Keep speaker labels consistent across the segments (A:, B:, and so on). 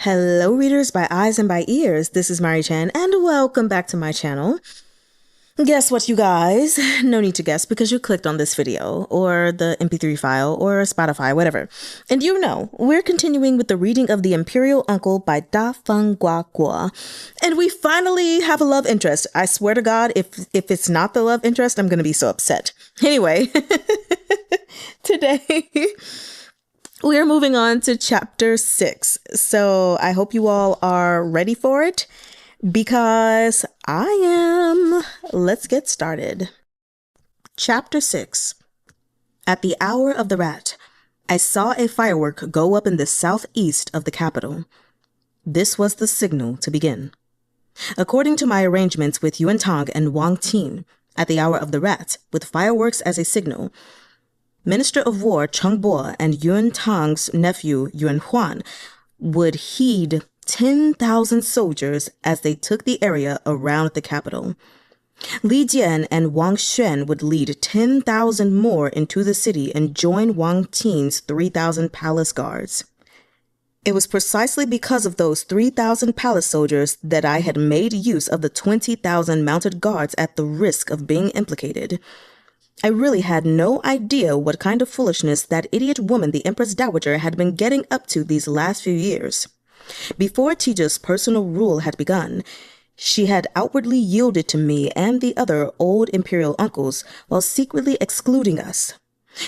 A: Hello readers by eyes and by ears, this is Mari-chan and welcome back to my channel. Guess what, you guys? No need to guess because you clicked on this video or the MP3 file or Spotify, whatever. And you know, we're continuing with the reading of The Imperial Uncle by Feng Gua Guo. And we finally have a love interest. I swear to God, if it's not the love interest, I'm going to be so upset. Anyway, today we are moving on to chapter 6. So I hope you all are ready for it because I am. Let's get started. Chapter 6. At the hour of the rat, I saw a firework go up in the southeast of the capital. This was the signal to begin. According to my arrangements with Yuan Tang and Wang Tin, at the hour of the rat, with fireworks as a signal, Minister of War Cheng Bo and Yuan Tang's nephew Yuan Huan would heed 10,000 soldiers as they took the area around the capital. Li Jian and Wang Xuan would lead 10,000 more into the city and join Wang Tin's 3,000 palace guards. It was precisely because of those 3,000 palace soldiers that I had made use of the 20,000 mounted guards at the risk of being implicated. I really had no idea what kind of foolishness that idiot woman, the Empress Dowager, had been getting up to these last few years. Before Qizhe's personal rule had begun, she had outwardly yielded to me and the other old imperial uncles while secretly excluding us.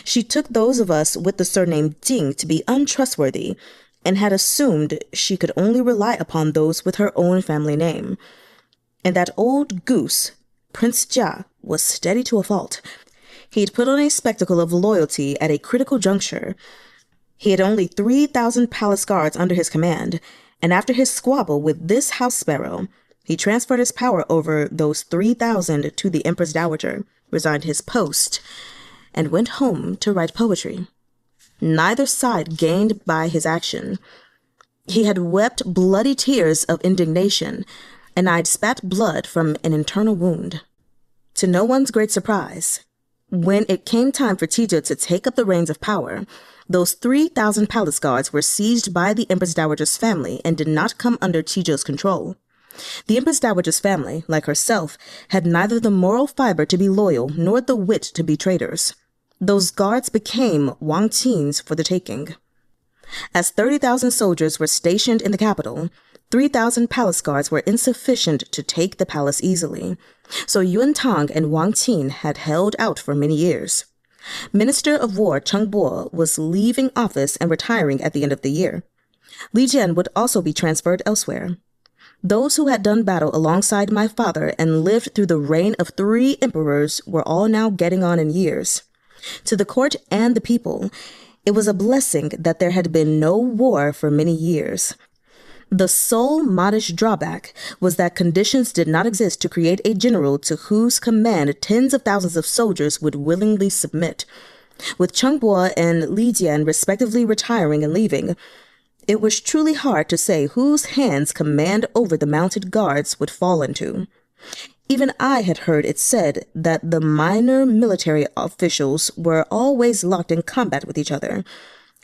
A: She took those of us with the surname Jing to be untrustworthy and had assumed she could only rely upon those with her own family name. And that old goose, Prince Jia, was steady to a fault. He'd put on a spectacle of loyalty at a critical juncture. He had only 3,000 palace guards under his command, and after his squabble with this house sparrow, he transferred his power over those 3,000 to the Empress Dowager, resigned his post, and went home to write poetry. Neither side gained by his action. He had wept bloody tears of indignation, and I'd spat blood from an internal wound. To no one's great surprise, when it came time for Qizhe to take up the reins of power, those 3,000 palace guards were seized by the Empress Dowager's family and did not come under Qizhe's control. The Empress Dowager's family, like herself, had neither the moral fiber to be loyal nor the wit to be traitors. Those guards became Wang Tin's for the taking. As 30,000 soldiers were stationed in the capital, 3,000 palace guards were insufficient to take the palace easily, so Yuan Tang and Wang Tin had held out for many years. Minister of War Cheng Bo was leaving office and retiring at the end of the year. Li Jian would also be transferred elsewhere. Those who had done battle alongside my father and lived through the reign of 3 emperors were all now getting on in years. To the court and the people, it was a blessing that there had been no war for many years. The sole modish drawback was that conditions did not exist to create a general to whose command tens of thousands of soldiers would willingly submit. With Cheng Bo and Li Jian respectively retiring and leaving, it was truly hard to say whose hands command over the mounted guards would fall into. Even I had heard it said that the minor military officials were always locked in combat with each other,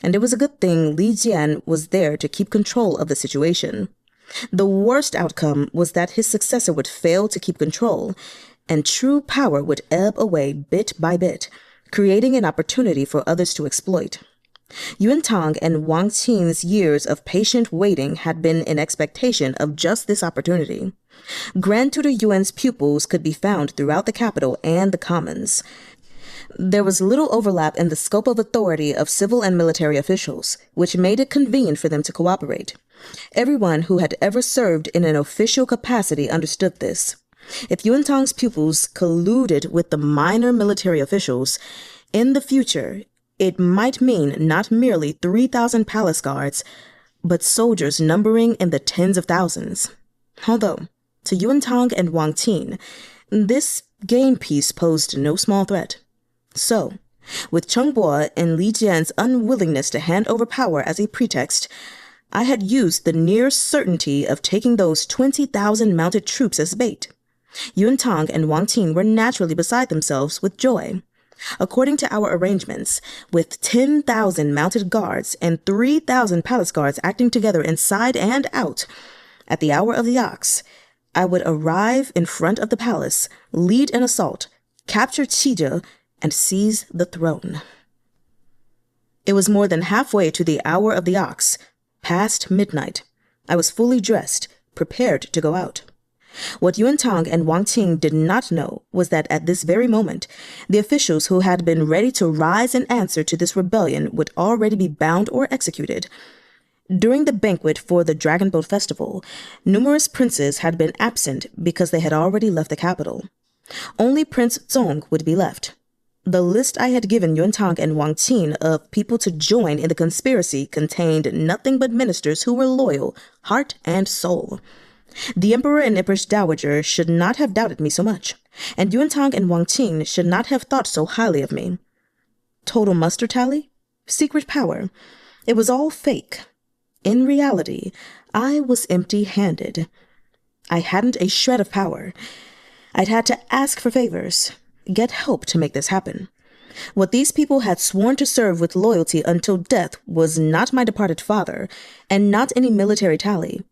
A: and it was a good thing Li Jian was there to keep control of the situation. The worst outcome was that his successor would fail to keep control, and true power would ebb away bit by bit, creating an opportunity for others to exploit. Yuan Tang and Wang Tin's years of patient waiting had been in expectation of just this opportunity. Grand Tutor Yuan's pupils could be found throughout the capital and the commons. There was little overlap in the scope of authority of civil and military officials, which made it convenient for them to cooperate. Everyone who had ever served in an official capacity understood this. If Yuan Tang's pupils colluded with the minor military officials, in the future, it might mean not merely 3,000 palace guards, but soldiers numbering in the tens of thousands. Although, to Yuan Tang and Wang Tin, this game piece posed no small threat. So, with Cheng Bo and Li Jian's unwillingness to hand over power as a pretext, I had used the near certainty of taking those 20,000 mounted troops as bait. Yuan Tang and Wang Tin were naturally beside themselves with joy. According to our arrangements, with 10,000 mounted guards and 3,000 palace guards acting together inside and out, at the hour of the ox, I would arrive in front of the palace, lead an assault, capture Qizhe, and seize the throne. It was more than halfway to the hour of the ox, past midnight. I was fully dressed, prepared to go out. What Yuan Tang and Wang Qing did not know was that at this very moment, the officials who had been ready to rise in answer to this rebellion would already be bound or executed. During the banquet for the Dragon Boat Festival, numerous princes had been absent because they had already left the capital. Only Prince Zong would be left. The list I had given Yuan Tang and Wang Qing of people to join in the conspiracy contained nothing but ministers who were loyal, heart and soul. The Emperor and Empress Dowager should not have doubted me so much, and Yuan Tang and Wang Qing should not have thought so highly of me. Total muster tally? Secret power? It was all fake. In reality, I was empty-handed. I hadn't a shred of power. I'd had to ask for favors, get help to make this happen. What these people had sworn to serve with loyalty until death was not my departed father, and not any military tally,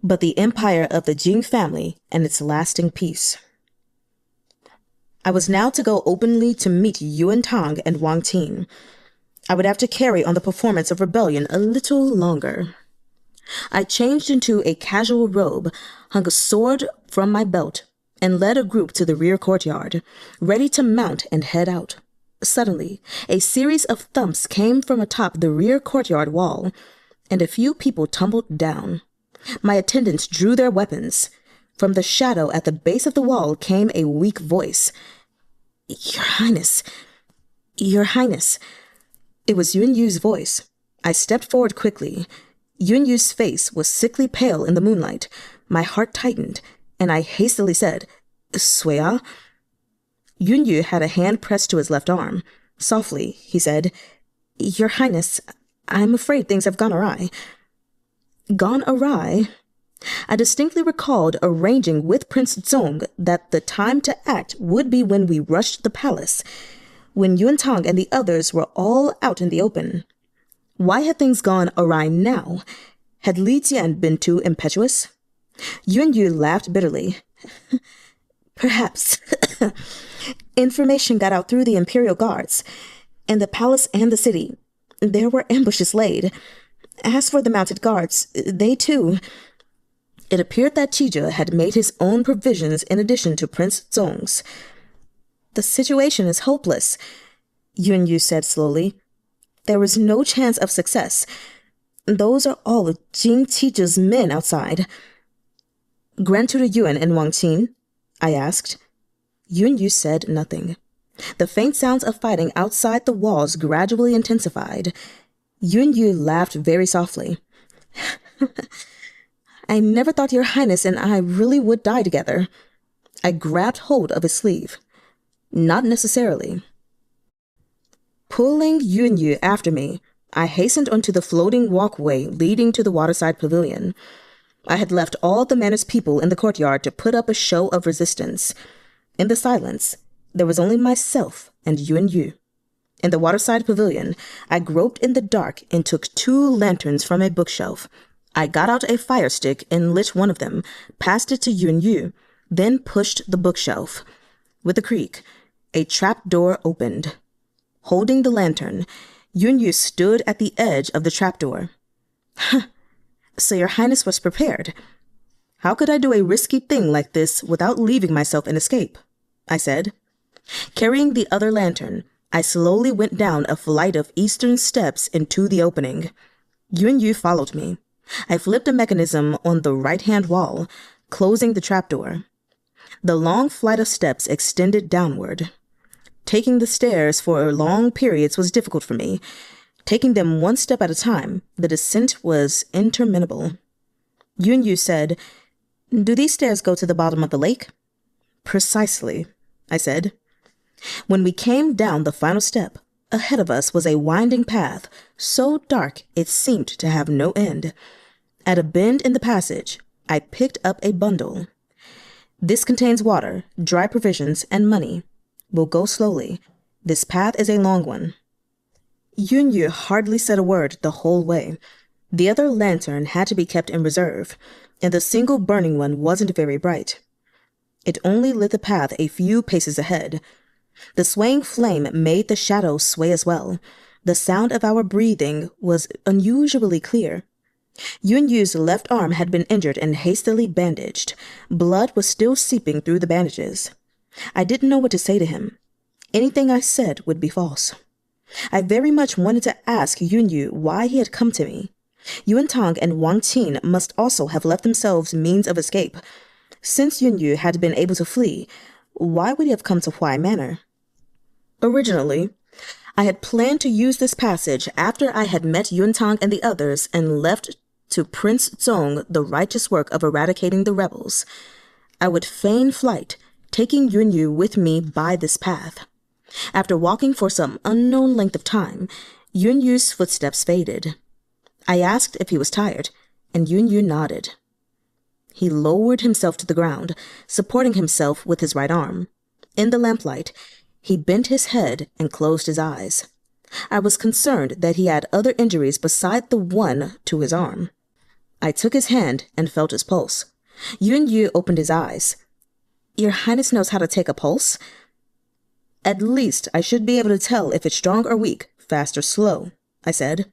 A: but the empire of the Jing family and its lasting peace. I was now to go openly to meet Yuan Tang and Wang Qing. I would have to carry on the performance of rebellion a little longer. I changed into a casual robe, hung a sword from my belt, and led a group to the rear courtyard, ready to mount and head out. Suddenly, a series of thumps came from atop the rear courtyard wall, and a few people tumbled down. My attendants drew their weapons. From the shadow at the base of the wall came a weak voice. "Your Highness, Your Highness." It was Yun Yu's voice. I stepped forward quickly. Yun Yu's face was sickly pale in the moonlight. My heart tightened, and I hastily said, "Suya?" Yun Yu had a hand pressed to his left arm. Softly, he said, "Your Highness, I'm afraid things have gone awry." Gone awry? I distinctly recalled arranging with Prince Zong that the time to act would be when we rushed the palace, when Yuan Tang and the others were all out in the open. Why had things gone awry now? Had Li Jian been too impetuous? Yun Yu laughed bitterly. "Perhaps. Information got out through the Imperial guards, and the palace and the city. There were ambushes laid. As for the mounted guards, they too." It appeared that Qizhe had made his own provisions in addition to Prince Zong's. "The situation is hopeless," Yun Yu said slowly. "There is no chance of success. Those are all of Jing Qizhe's men outside." "Grand Tutor Yuan and Wang Qing?" I asked. Yun Yu said nothing. The faint sounds of fighting outside the walls gradually intensified. Yun Yu laughed very softly. "I never thought Your Highness and I really would die together." I grabbed hold of his sleeve. "Not necessarily." Pulling Yun Yu after me, I hastened onto the floating walkway leading to the waterside pavilion. I had left all the manor's people in the courtyard to put up a show of resistance. In the silence, there was only myself and Yun Yu. In the waterside pavilion, I groped in the dark and took 2 lanterns from a bookshelf. I got out a fire stick and lit one of them, passed it to Yun Yu, then pushed the bookshelf. With a creak, a trap door opened. Holding the lantern, Yun Yu stood at the edge of the trapdoor. "So Your Highness was prepared." "How could I do a risky thing like this without leaving myself an escape?" I said. Carrying the other lantern, I slowly went down a flight of eastern steps into the opening. Yun Yu followed me. I flipped a mechanism on the right-hand wall, closing the trapdoor. The long flight of steps extended downward. Taking the stairs for long periods was difficult for me. Taking them one step at a time, the descent was interminable. Yun Yu said, "Do these stairs go to the bottom of the lake?" "Precisely," I said. When we came down the final step, ahead of us was a winding path, so dark it seemed to have no end. At a bend in the passage, I picked up a bundle. "This contains water, dry provisions, and money. We'll go slowly. This path is a long one." Yunyu hardly said a word the whole way. The other lantern had to be kept in reserve, and the single burning one wasn't very bright. It only lit the path a few paces ahead. The swaying flame made the shadows sway as well. The sound of our breathing was unusually clear. Yunyu's left arm had been injured and hastily bandaged. Blood was still seeping through the bandages. I didn't know what to say to him. Anything I said would be false. I very much wanted to ask Yunyu why he had come to me. Yuan Tang and Wang Qin must also have left themselves means of escape. Since Yunyu had been able to flee, why would he have come to Huai Manor? Originally, I had planned to use this passage after I had met Yuan Tang and the others and left to Prince Zong the righteous work of eradicating the rebels. I would feign flight, taking Yunyu with me by this path. After walking for some unknown length of time, Yunyu's footsteps faded. I asked if he was tired, and Yunyu nodded. He lowered himself to the ground, supporting himself with his right arm. In the lamplight, he bent his head and closed his eyes. I was concerned that he had other injuries beside the one to his arm. I took his hand and felt his pulse. Yunyu opened his eyes. "Your Highness knows how to take a pulse?" "At least I should be able to tell if it's strong or weak, fast or slow," I said.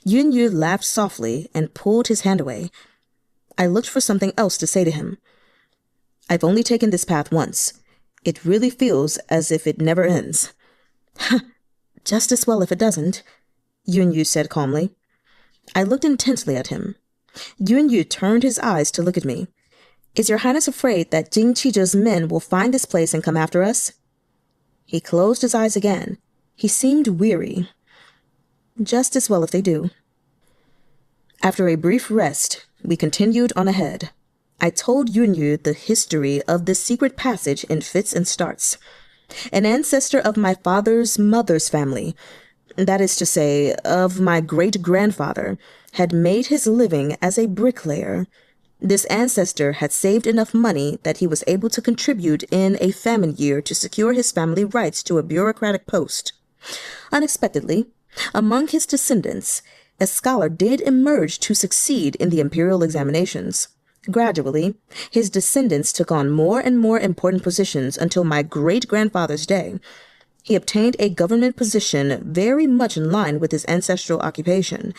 A: Yunyu laughed softly and pulled his hand away. I looked for something else to say to him. "I've only taken this path once. It really feels as if it never ends." "Just as well if it doesn't," Yunyu said calmly. I looked intently at him. Yunyu turned his eyes to look at me. "Is your Highness afraid that Jing Qizhe's men will find this place and come after us?" He closed his eyes again. He seemed weary. "Just as well if they do." After a brief rest, we continued on ahead. I told Yunyu the history of this secret passage in fits and starts. An ancestor of my father's mother's family, that is to say, of my great-grandfather, had made his living as a bricklayer. This ancestor had saved enough money that he was able to contribute in a famine year to secure his family rights to a bureaucratic post. Unexpectedly, among his descendants, a scholar did emerge to succeed in the imperial examinations. Gradually, his descendants took on more and more important positions until my great-grandfather's day. He obtained a government position very much in line with his ancestral occupation,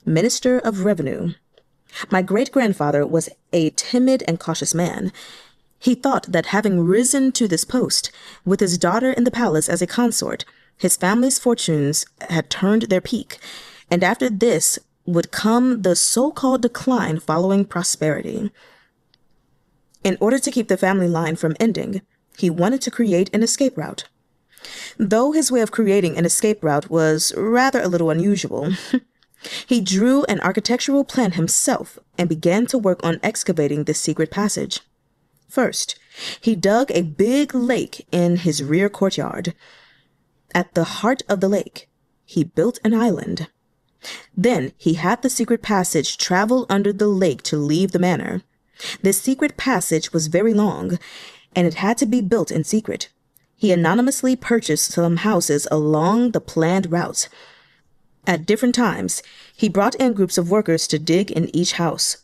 A: Minister of Revenue. My great-grandfather was a timid and cautious man. He thought that having risen to this post, with his daughter in the palace as a consort, his family's fortunes had turned their peak, and after this would come the so-called decline following prosperity. In order to keep the family line from ending, he wanted to create an escape route. Though his way of creating an escape route was rather a little unusual, he drew an architectural plan himself and began to work on excavating this secret passage. First, he dug a big lake in his rear courtyard. At the heart of the lake, he built an island. Then he had the secret passage travel under the lake to leave the manor. This secret passage was very long, and it had to be built in secret. He anonymously purchased some houses along the planned route. At different times, he brought in groups of workers to dig in each house.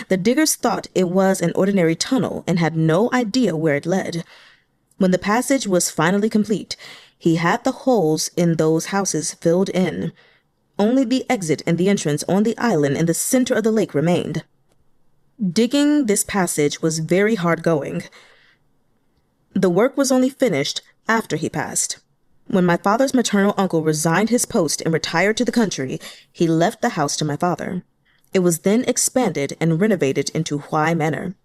A: The diggers thought it was an ordinary tunnel and had no idea where it led. When the passage was finally complete, he had the holes in those houses filled in. Only the exit and the entrance on the island in the center of the lake remained. Digging this passage was very hard going. The work was only finished after he passed. When my father's maternal uncle resigned his post and retired to the country, he left the house to my father. It was then expanded and renovated into Huai Manor.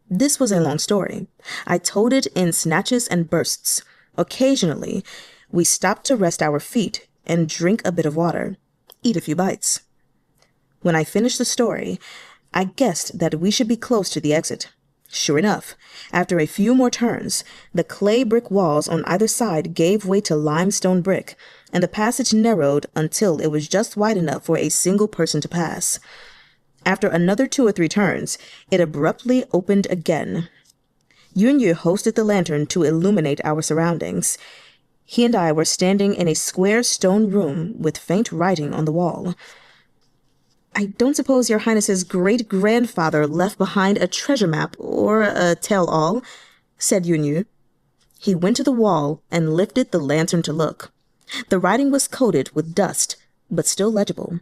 A: This was a long story. I told it in snatches and bursts. Occasionally, we stopped to rest our feet and drink a bit of water, eat a few bites. When I finished the story, I guessed that we should be close to the exit. Sure enough, after a few more turns, the clay brick walls on either side gave way to limestone brick, and the passage narrowed until it was just wide enough for a single person to pass. After another 2 or 3 turns, it abruptly opened again. Yunyu hosted the lantern to illuminate our surroundings. He and I were standing in a square stone room with faint writing on the wall. "I don't suppose your highness's great-grandfather left behind a treasure map or a tell-all," said Yunyu. He went to the wall and lifted the lantern to look. The writing was coated with dust, but still legible.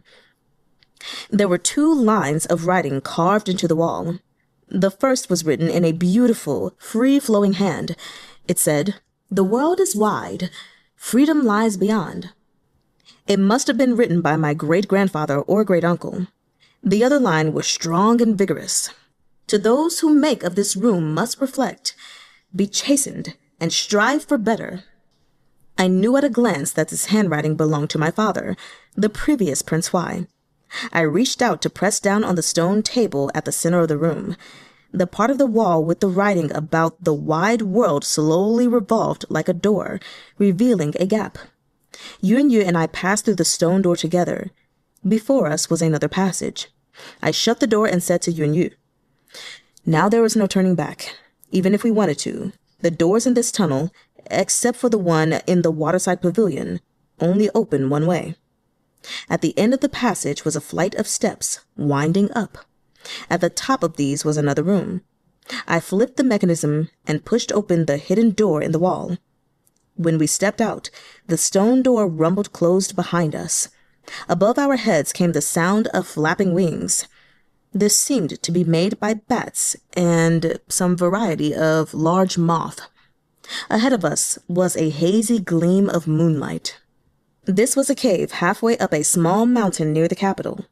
A: There were 2 lines of writing carved into the wall. The first was written in a beautiful, free-flowing hand. It said, "The world is wide. Freedom lies beyond." It must have been written by my great-grandfather or great-uncle. The other line was strong and vigorous. "To those who make of this room must reflect, be chastened, and strive for better." I knew at a glance that this handwriting belonged to my father, the previous Prince Huai. I reached out to press down on the stone table at the center of the room. The part of the wall with the writing about the wide world slowly revolved like a door, revealing a gap. Yunyu and I passed through the stone door together. Before us was another passage. I shut the door and said to Yunyu, "Now there is no turning back, even if we wanted to. The doors in this tunnel, except for the one in the waterside pavilion, only open one way." At the end of the passage was a flight of steps, winding up. At the top of these was another room. I flipped the mechanism and pushed open the hidden door in the wall. When we stepped out, the stone door rumbled closed behind us. Above our heads came the sound of flapping wings. This seemed to be made by bats and some variety of large moth. Ahead of us was a hazy gleam of moonlight. This was a cave halfway up a small mountain near the capital.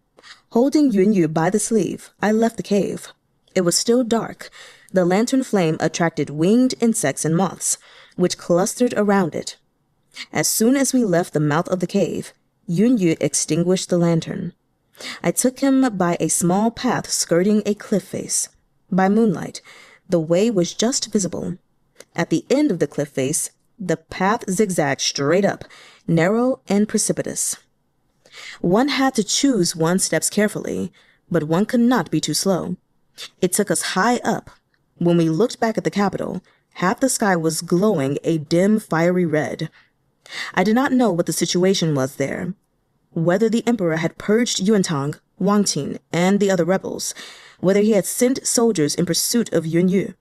A: Holding Yunyu by the sleeve, I left the cave. It was still dark. The lantern flame attracted winged insects and moths, which clustered around it. As soon as we left the mouth of the cave, Yunyu extinguished the lantern. I took him by a small path skirting a cliff face. By moonlight, the way was just visible. At the end of the cliff face, the path zigzagged straight up, narrow and precipitous. One had to choose one's steps carefully, but one could not be too slow. It took us high up. When we looked back at the capital, half the sky was glowing a dim, fiery red. I did not know what the situation was there, whether the emperor had purged Yuantang, Wang Qin, and the other rebels, whether he had sent soldiers in pursuit of Yunyu.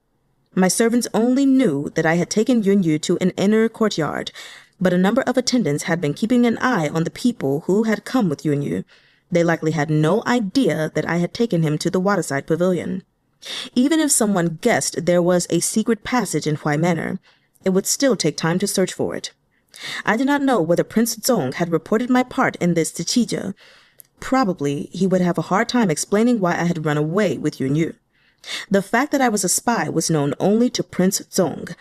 A: My servants only knew that I had taken Yunyu to an inner courtyard, but a number of attendants had been keeping an eye on the people who had come with Yunyu. They likely had no idea that I had taken him to the waterside pavilion. Even if someone guessed there was a secret passage in Huai Manor, it would still take time to search for it. I did not know whether Prince Zong had reported my part in this to Qizhe. Probably he would have a hard time explaining why I had run away with Yunyu. The fact that I was a spy was known only to Prince Zong.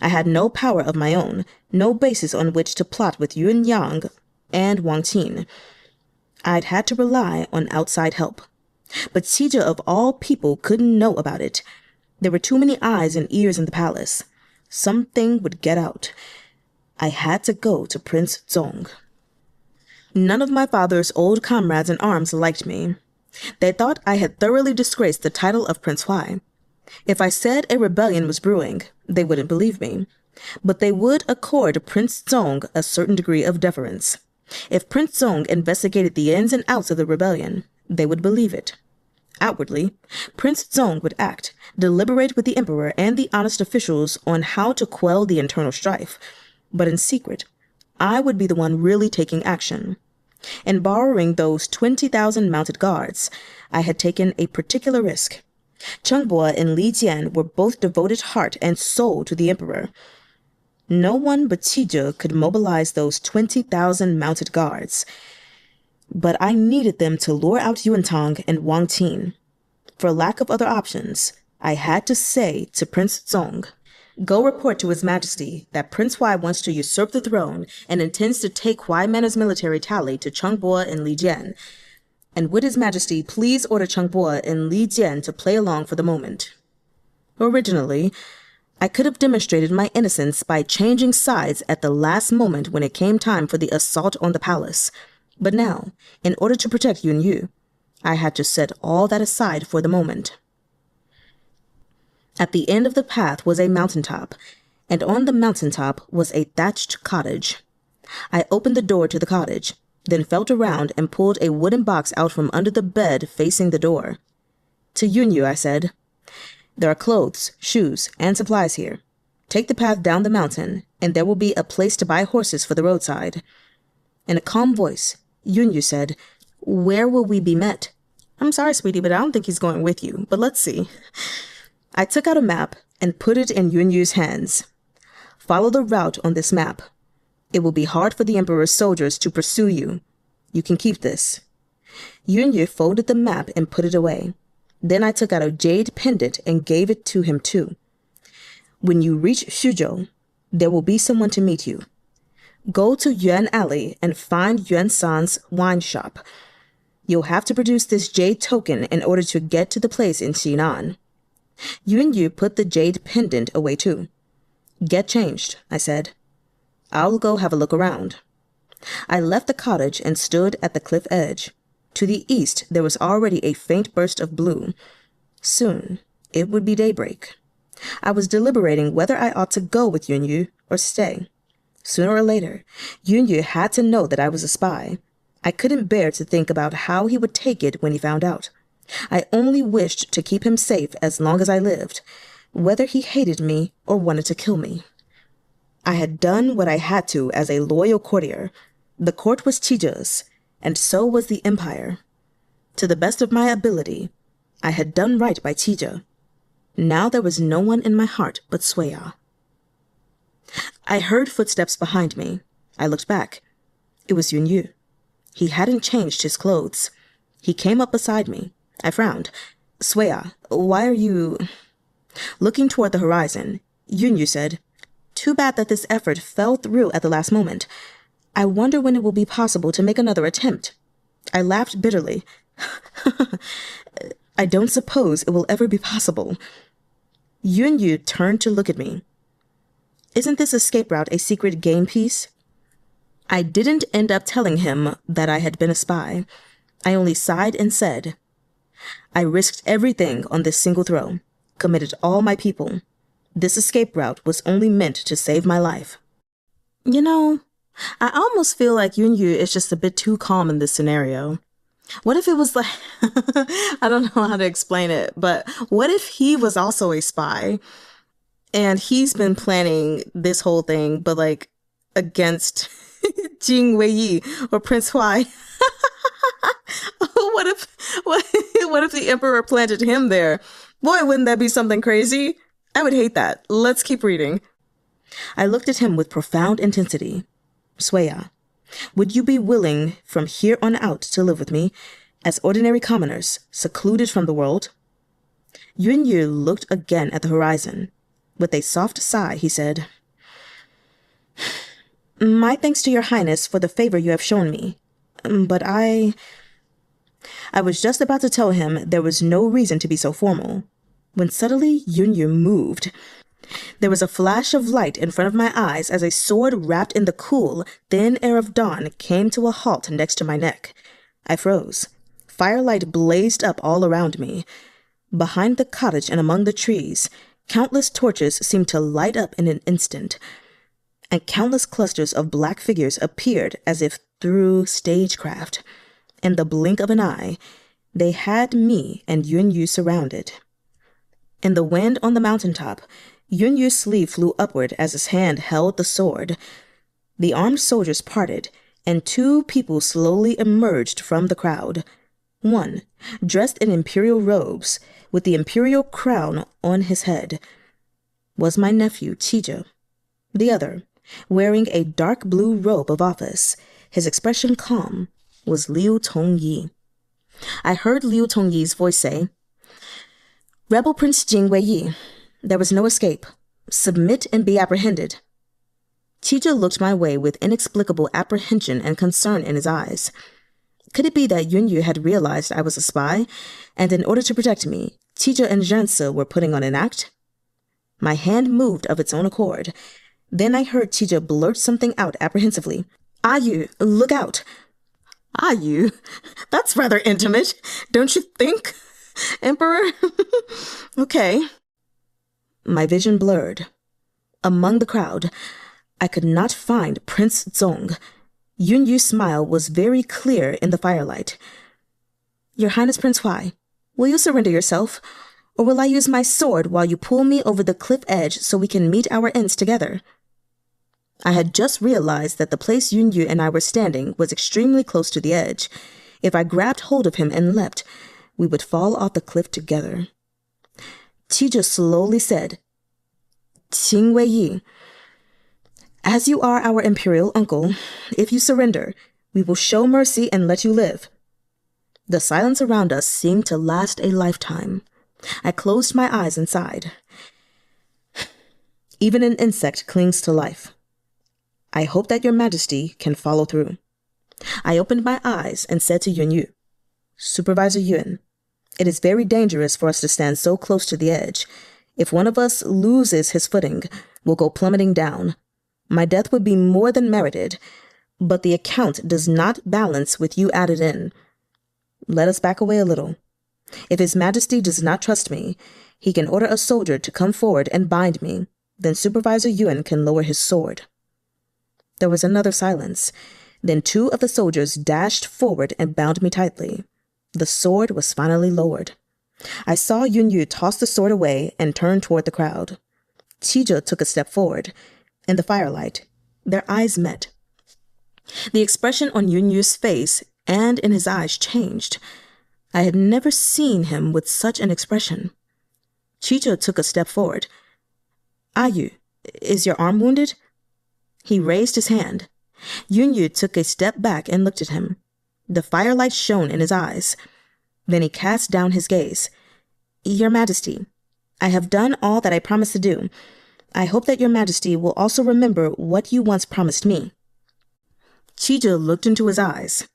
A: I had no power of my own, no basis on which to plot with Yun Yang and Wang Qin. I'd had to rely on outside help. But Qizhe of all people couldn't know about it. There were too many eyes and ears in the palace. Something would get out. I had to go to Prince Zong. None of my father's old comrades in arms liked me. They thought I had thoroughly disgraced the title of Prince Huai. If I said a rebellion was brewing, they wouldn't believe me. But they would accord Prince Zong a certain degree of deference. If Prince Zong investigated the ins and outs of the rebellion, they would believe it. Outwardly, Prince Zong would act, deliberate with the emperor and the honest officials on how to quell the internal strife. But in secret, I would be the one really taking action. In borrowing those 20,000 mounted guards, I had taken a particular risk. Chengbo and Li Jian were both devoted heart and soul to the emperor. No one but Qizhe could mobilize those 20,000 mounted guards. But I needed them to lure out Yuantang and Wang Qin. For lack of other options, I had to say to Prince Zong, "Go report to His Majesty that Prince Huai wants to usurp the throne and intends to take Huai Manor's military tally to Chengbo and Li Jian. And would His Majesty please order Chengbo and Li Jian to play along for the moment?" Originally, I could have demonstrated my innocence by changing sides at the last moment when it came time for the assault on the palace. But now, in order to protect Yunyu, I had to set all that aside for the moment. At the end of the path was a mountaintop. and on the mountaintop was a thatched cottage. I opened the door to the cottage, then felt around and pulled a wooden box out from under the bed facing the door. To Yunyu, I said, "There are clothes, shoes, and supplies here. Take the path down the mountain, and there will be a place to buy horses for the roadside." In a calm voice, Yunyu said, "Where will we be met?" "I'm sorry, sweetie, but I don't think he's going with you, but let's see." I took out a map and put it in Yunyu's hands. "Follow the route on this map. It will be hard for the Emperor's soldiers to pursue you. You can keep this." Yunyu folded the map and put it away. Then I took out a jade pendant and gave it to him too. "When you reach Xuzhou, there will be someone to meet you. Go to Yuan Alley and find Yuan San's wine shop. You'll have to produce this jade token in order to get to the place in Qitan." Yunyu put the jade pendant away too. "Get changed," I said. "I'll go have a look around." I left the cottage and stood at the cliff edge. To the east, there was already a faint burst of blue. Soon, it would be daybreak. I was deliberating whether I ought to go with Yunyu or stay. Sooner or later, Yunyu had to know that I was a spy. I couldn't bear to think about how he would take it when he found out. I only wished to keep him safe as long as I lived, whether he hated me or wanted to kill me. I had done what I had to as a loyal courtier. The court was Qizhe's, and so was the empire. To the best of my ability, I had done right by Qizhe. Now there was no one in my heart but ShOO-in. I heard footsteps behind me. I looked back. It was Yunyu. He hadn't changed his clothes. He came up beside me. I frowned. "ShOO-in, why are you—" Looking toward the horizon, Yunyu said, "Too bad that this effort fell through at the last moment. I wonder when it will be possible to make another attempt." I laughed bitterly. "I don't suppose it will ever be possible." Yunyu turned to look at me. "Isn't this escape route a secret game piece?" I didn't end up telling him that I had been a spy. I only sighed and said, "I risked everything on this single throw, committed all my people. This escape route was only meant to save my life." You know, I almost feel like Yunyu is just a bit too calm in this scenario. What if it was like, I don't know how to explain it, but what if he was also a spy and he's been planning this whole thing, but like against Jing Wei or Prince Huai? what if the Emperor planted him there? Boy, wouldn't that be something crazy? I would hate that. Let's keep reading. I looked at him with profound intensity. "ShOO-in, would you be willing from here on out to live with me as ordinary commoners, secluded from the world?" Yunyu looked again at the horizon. With a soft sigh, he said, "My thanks to your highness for the favor you have shown me. But I was just about to tell him there was no reason to be so formal, when suddenly Yunyu moved. There was a flash of light in front of my eyes as a sword wrapped in the cool, thin air of dawn came to a halt next to my neck. I froze. Firelight blazed up all around me. Behind the cottage and among the trees, countless torches seemed to light up in an instant, and countless clusters of black figures appeared as if through stagecraft. In the blink of an eye, they had me and Yunyu surrounded. In the wind on the mountaintop, Yunyu's sleeve flew upward as his hand held the sword. The armed soldiers parted, and two people slowly emerged from the crowd. One, dressed in imperial robes, with the imperial crown on his head, was my nephew, Qizhe. The other, wearing a dark blue robe of office, his expression calm, was Liu Tongyi. I heard Liu Tongyi's voice say, "Rebel Prince Jing Wei, there was no escape. Submit and be apprehended." Qizhe looked my way with inexplicable apprehension and concern in his eyes. Could it be that Yunyu had realized I was a spy, and in order to protect me, Qizhe and ran-suh were putting on an act? My hand moved of its own accord. Then I heard Qizhe blurt something out apprehensively. "Ayu, look out!" "Ayu? That's rather intimate, don't you think, Emperor?" "Okay." My vision blurred. Among the crowd, I could not find Prince Zong. Yunyu's smile was very clear in the firelight. Your Highness Prince Huai, will you surrender yourself, or will I use my sword while you pull me over the cliff edge so we can meet our ends together? I had just realized that the place Yunyu and I were standing was extremely close to the edge. If I grabbed hold of him and leapt, we would fall off the cliff together. Qizhe slowly said, Qing Wei-yi, as you are our imperial uncle, if you surrender, we will show mercy and let you live. The silence around us seemed to last a lifetime. I closed my eyes and sighed. Even an insect clings to life. I hope that your majesty can follow through. I opened my eyes and said to Yunyu, Supervisor Yun, it is very dangerous for us to stand so close to the edge. If one of us loses his footing, we'll go plummeting down. My death would be more than merited, but the account does not balance with you added in. Let us back away a little. If His Majesty does not trust me, he can order a soldier to come forward and bind me. Then Supervisor Yun can lower his sword. There was another silence. Then 2 of the soldiers dashed forward and bound me tightly. The sword was finally lowered. I saw Yunyu toss the sword away and turn toward the crowd. Qizhe took a step forward. In the firelight, their eyes met. The expression on Yunyu's face and in his eyes changed. I had never seen him with such an expression. Qizhe took a step forward. Ayu, is your arm wounded? He raised his hand. Yunyu took a step back and looked at him. The firelight shone in his eyes. Then he cast down his gaze. Your Majesty, I have done all that I promised to do. I hope that your Majesty will also remember what you once promised me. Qizhe looked into his eyes.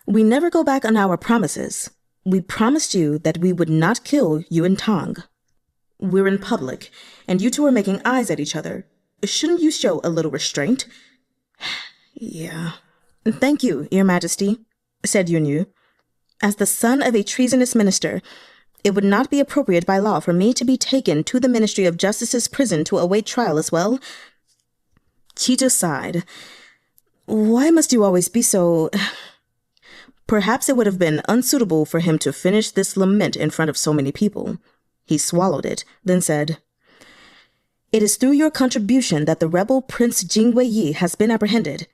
A: We never go back on our promises. We promised you that we would not kill you and Tang. We're in public, and you two are making eyes at each other. Shouldn't you show a little restraint? Yeah. Thank you, Your Majesty, said Yunyu. As the son of a treasonous minister, it would not be appropriate by law for me to be taken to the Ministry of Justice's prison to await trial as well. Qizhe sighed. Why must you always be so... Perhaps it would have been unsuitable for him to finish this lament in front of so many people. He swallowed it, then said, It is through your contribution that the rebel Prince Jing Wei-yi has been apprehended.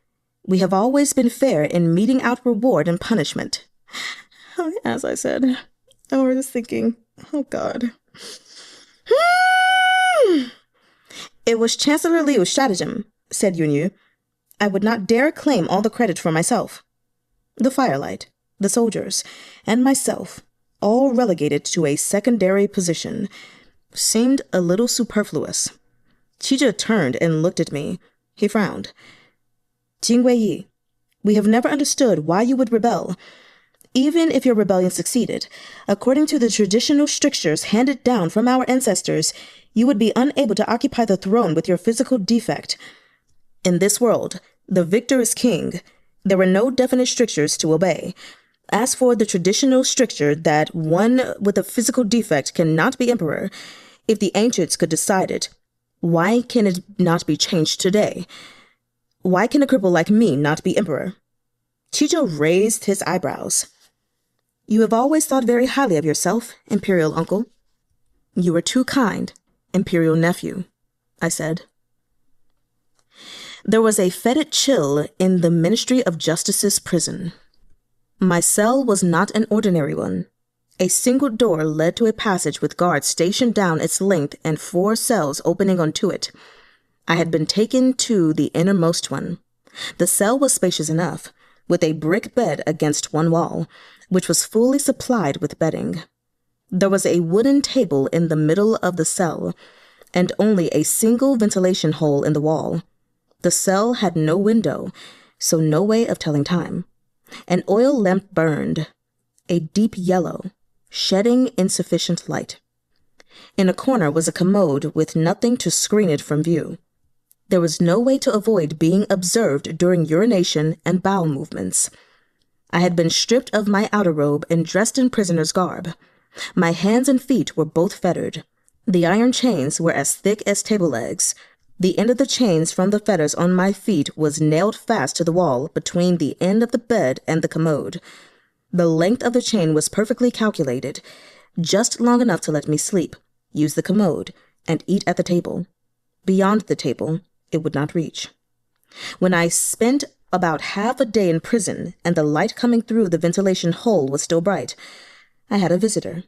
A: We have always been fair in meting out reward and punishment. As I said, I was just thinking, oh God. It was Chancellor Liu's stratagem, said Yunyu. I would not dare claim all the credit for myself. The firelight, the soldiers, and myself, all relegated to a secondary position, seemed a little superfluous. Qizhe turned and looked at me. He frowned. Jing Wei-yi, we have never understood why you would rebel. Even if your rebellion succeeded, according to the traditional strictures handed down from our ancestors, you would be unable to occupy the throne with your physical defect. In this world, the victor is king. There were no definite strictures to obey. As for the traditional stricture that one with a physical defect cannot be emperor, if the ancients could decide it, why can it not be changed today? Why can a cripple like me not be emperor? Qizhe raised his eyebrows. You have always thought very highly of yourself, imperial uncle. You are too kind, imperial nephew, I said. There was a fetid chill in the Ministry of Justice's prison. My cell was not an ordinary one. A single door led to a passage with guards stationed down its length and 4 cells opening onto it. I had been taken to the innermost one. The cell was spacious enough, with a brick bed against one wall, which was fully supplied with bedding. There was a wooden table in the middle of the cell, and only a single ventilation hole in the wall. The cell had no window, so no way of telling time. An oil lamp burned, a deep yellow, shedding insufficient light. In a corner was a commode with nothing to screen it from view. There was no way to avoid being observed during urination and bowel movements. I had been stripped of my outer robe and dressed in prisoner's garb. My hands and feet were both fettered. The iron chains were as thick as table legs. The end of the chains from the fetters on my feet was nailed fast to the wall between the end of the bed and the commode. The length of the chain was perfectly calculated, just long enough to let me sleep, use the commode, and eat at the table. Beyond the table, it would not reach. When I spent about half a day in prison and the light coming through the ventilation hole was still bright, I had a visitor.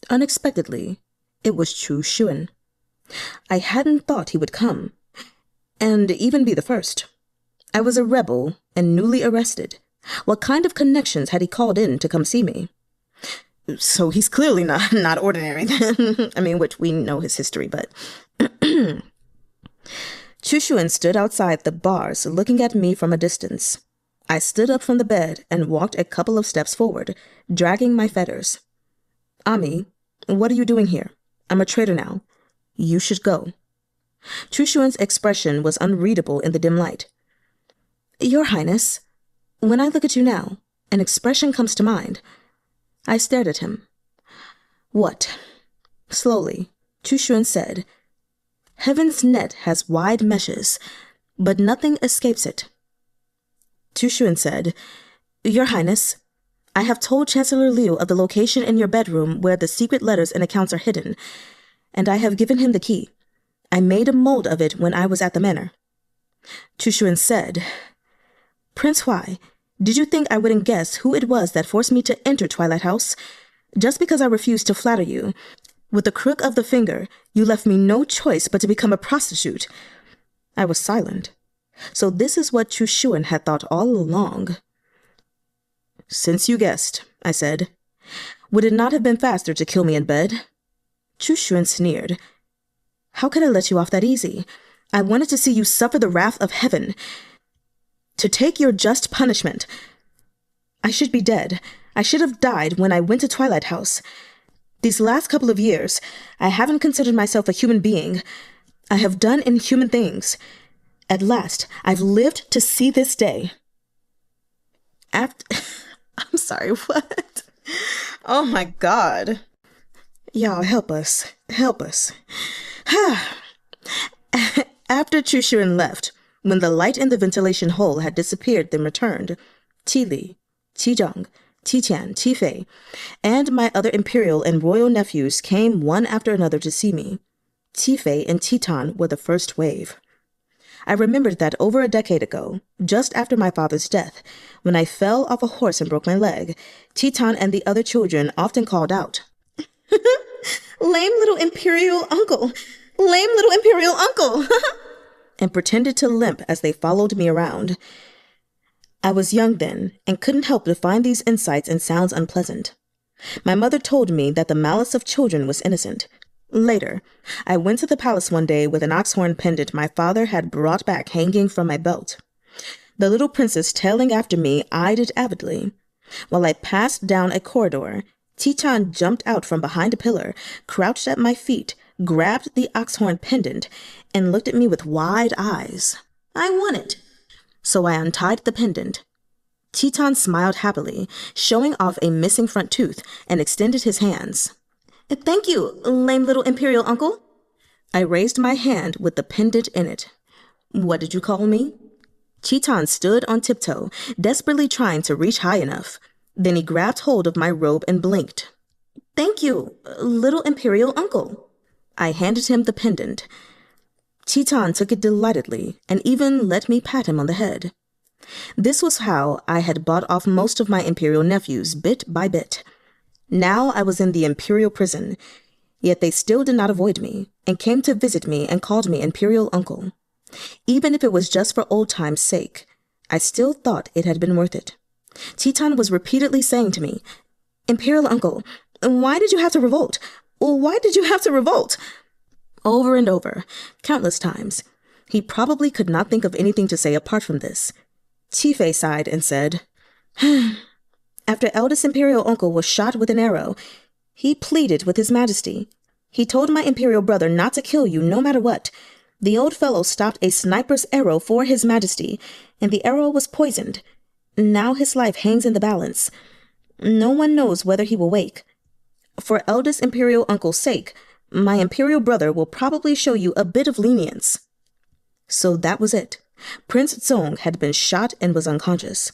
A: Unexpectedly, it was Chu Xun. I hadn't thought he would come, and even be the first. I was a rebel and newly arrested. What kind of connections had he called in to come see me? So he's clearly not ordinary. I mean, which we know his history, but... Chu Xun stood outside the bars looking at me from a distance. I stood up from the bed and walked a couple of steps forward, dragging my fetters. Ami, what are you doing here? I'm a traitor now. You should go. Chu Xun's expression was unreadable in the dim light. Your Highness, when I look at you now, an expression comes to mind. I stared at him. What? Slowly, Chu Xun said, Heaven's net has wide meshes, but nothing escapes it. Chu Xun said, Your Highness, I have told Chancellor Liu of the location in your bedroom where the secret letters and accounts are hidden, and I have given him the key. I made a mold of it when I was at the manor. Chu Xun said, Prince Huai, did you think I wouldn't guess who it was that forced me to enter Twilight House? Just because I refused to flatter you, with the crook of the finger, you left me no choice but to become a prostitute. I was silent. So this is what Chu Xun had thought all along. Since you guessed, I said, would it not have been faster to kill me in bed? Chu Xun sneered. How could I let you off that easy? I wanted to see you suffer the wrath of heaven. To take your just punishment. I should be dead. I should have died when I went to Twilight House. These last couple of years, I haven't considered myself a human being. I have done inhuman things. At last, I've lived to see this day. I'm sorry, what? Oh my God. Y'all, help us. Help us. After Chu Xun left, when the light in the ventilation hole had disappeared then returned, Qili, Qizhe, Qitan, Qifei, and my other imperial and royal nephews came one after another to see me. Qifei and Qitan were the first wave. I remembered that over a decade ago, just after my father's death, when I fell off a horse and broke my leg, Qitan and the other children often called out, Lame little imperial uncle! Lame little imperial uncle! and pretended to limp as they followed me around. I was young then, and couldn't help but find these insights and sounds unpleasant. My mother told me that the malice of children was innocent. Later, I went to the palace one day with an ox-horn pendant my father had brought back hanging from my belt. The little princess tailing after me eyed it avidly. While I passed down a corridor, Chee-tahn jumped out from behind a pillar, crouched at my feet, grabbed the ox-horn pendant, and looked at me with wide eyes. I want it. So I untied the pendant. Chee-tahn smiled happily, showing off a missing front tooth, and extended his hands. Thank you, lame little imperial uncle. I raised my hand with the pendant in it. What did you call me? Chee-tahn stood on tiptoe, desperately trying to reach high enough. Then he grabbed hold of my robe and blinked. Thank you, little imperial uncle. I handed him the pendant. Chee-tahn took it delightedly and even let me pat him on the head. This was how I had bought off most of my imperial nephews bit by bit. Now I was in the imperial prison, yet they still did not avoid me and came to visit me and called me imperial uncle. Even if it was just for old time's sake, I still thought it had been worth it. Chee-tahn was repeatedly saying to me, Imperial uncle, why did you have to revolt? Why did you have to revolt? Over and over, countless times. He probably could not think of anything to say apart from this. Qifei sighed and said, After eldest imperial uncle was shot with an arrow, he pleaded with his majesty. He told my imperial brother not to kill you no matter what. The old fellow stopped a sniper's arrow for his majesty, and the arrow was poisoned. Now his life hangs in the balance. No one knows whether he will wake. For eldest imperial uncle's sake, my imperial brother will probably show you a bit of lenience. So that was it. Prince Zong had been shot and was unconscious.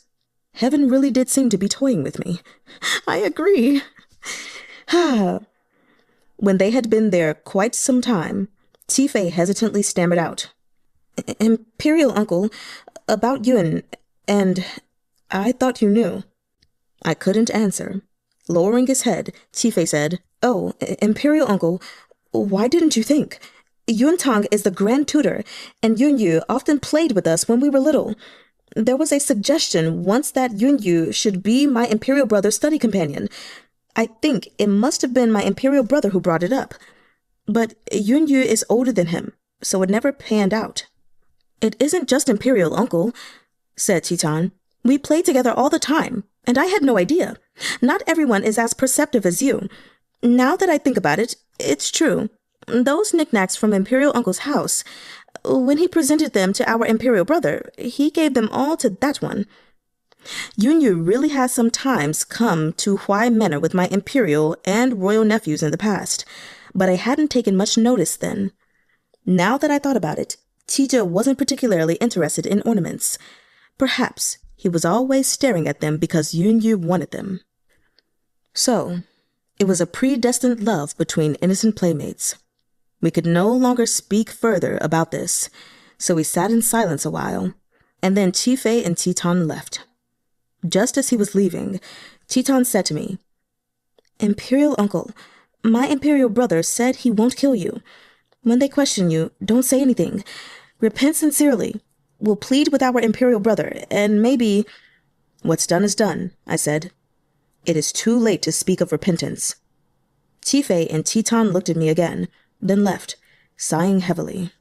A: Heaven really did seem to be toying with me. I agree. When they had been there quite some time, Tifei hesitantly stammered out. Imperial uncle, about Yun, and I thought you knew. I couldn't answer. Lowering his head, Tifei said, Oh, Imperial uncle, why didn't you think? Yun Tang is the grand tutor, and Yun Yu often played with us when we were little. There was a suggestion once that Yun Yu should be my Imperial brother's study companion. I think it must have been my Imperial brother who brought it up. But Yun Yu is older than him, so it never panned out. It isn't just Imperial uncle, said Chee-tahn. We play together all the time, and I had no idea. Not everyone is as perceptive as you. Now that I think about it, it's true. Those knickknacks from Imperial uncle's house, when he presented them to our Imperial brother, he gave them all to that one. Yun Yu really has sometimes come to Huai Manor with my Imperial and Royal nephews in the past, but I hadn't taken much notice then. Now that I thought about it, Qizhe wasn't particularly interested in ornaments. Perhaps he was always staring at them because Yun Yu wanted them. So, it was a predestined love between innocent playmates. We could no longer speak further about this, so we sat in silence a while, and then Tifei and Qi-tahn left. Just as he was leaving, Qi-tahn said to me, Imperial uncle, my Imperial brother said he won't kill you. When they question you, don't say anything. Repent sincerely. We'll plead with our Imperial brother, and maybe... What's done is done, I said. It is too late to speak of repentance. Tifei and Qi-tahn looked at me again, then left, sighing heavily.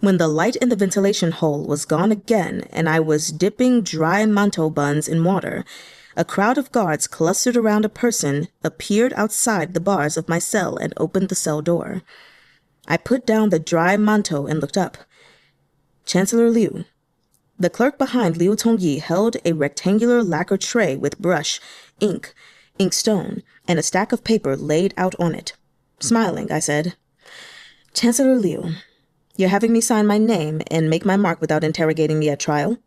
A: When the light in the ventilation hole was gone again and I was dipping dry mantou buns in water, a crowd of guards clustered around a person appeared outside the bars of my cell and opened the cell door. I put down the dry mantou and looked up. Chancellor Liu. The clerk behind Liu Tongyi held a rectangular lacquer tray with brush, ink, inkstone, and a stack of paper laid out on it. Smiling, I said, Chancellor Liu, you're having me sign my name and make my mark without interrogating me at trial?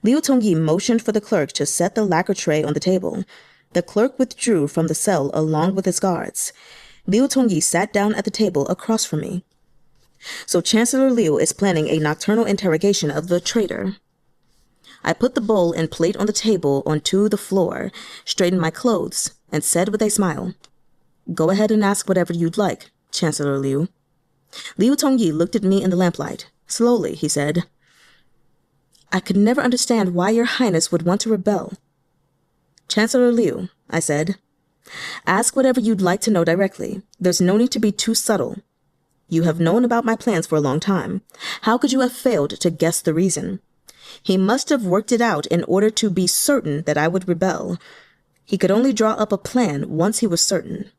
A: Liu Tongyi motioned for the clerk to set the lacquer tray on the table. The clerk withdrew from the cell along with his guards. Liu Tongyi sat down at the table across from me. So Chancellor Liu is planning a nocturnal interrogation of the traitor. I put the bowl and plate on the table onto the floor, straightened my clothes, and said with a smile, Go ahead and ask whatever you'd like, Chancellor Liu. Liu Tongyi looked at me in the lamplight. Slowly, he said, I could never understand why your highness would want to rebel. Chancellor Liu, I said, ask whatever you'd like to know directly. There's no need to be too subtle. You have known about my plans for a long time. How could you have failed to guess the reason? He must have worked it out in order to be certain that I would rebel. He could only draw up a plan once he was certain.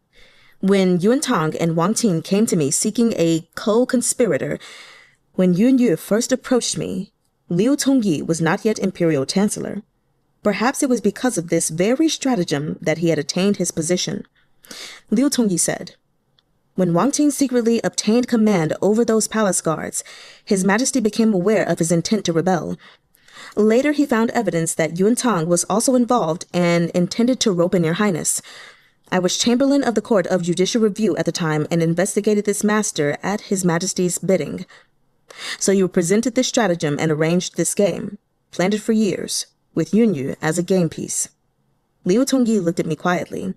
A: When Yun Tang and Wang Qin came to me seeking a co-conspirator, when Yun Yu first approached me, Liu Tongyi was not yet Imperial Chancellor. Perhaps it was because of this very stratagem that he had attained his position. Liu Tongyi said, When Wang Qin secretly obtained command over those palace guards, His Majesty became aware of his intent to rebel. Later he found evidence that Yun Tang was also involved and intended to rope in your highness. I was Chamberlain of the Court of Judicial Review at the time and investigated this master at His Majesty's bidding. So you presented this stratagem and arranged this game, planned it for years, with Yun Yu as a game piece. Liu Tongyi looked at me quietly.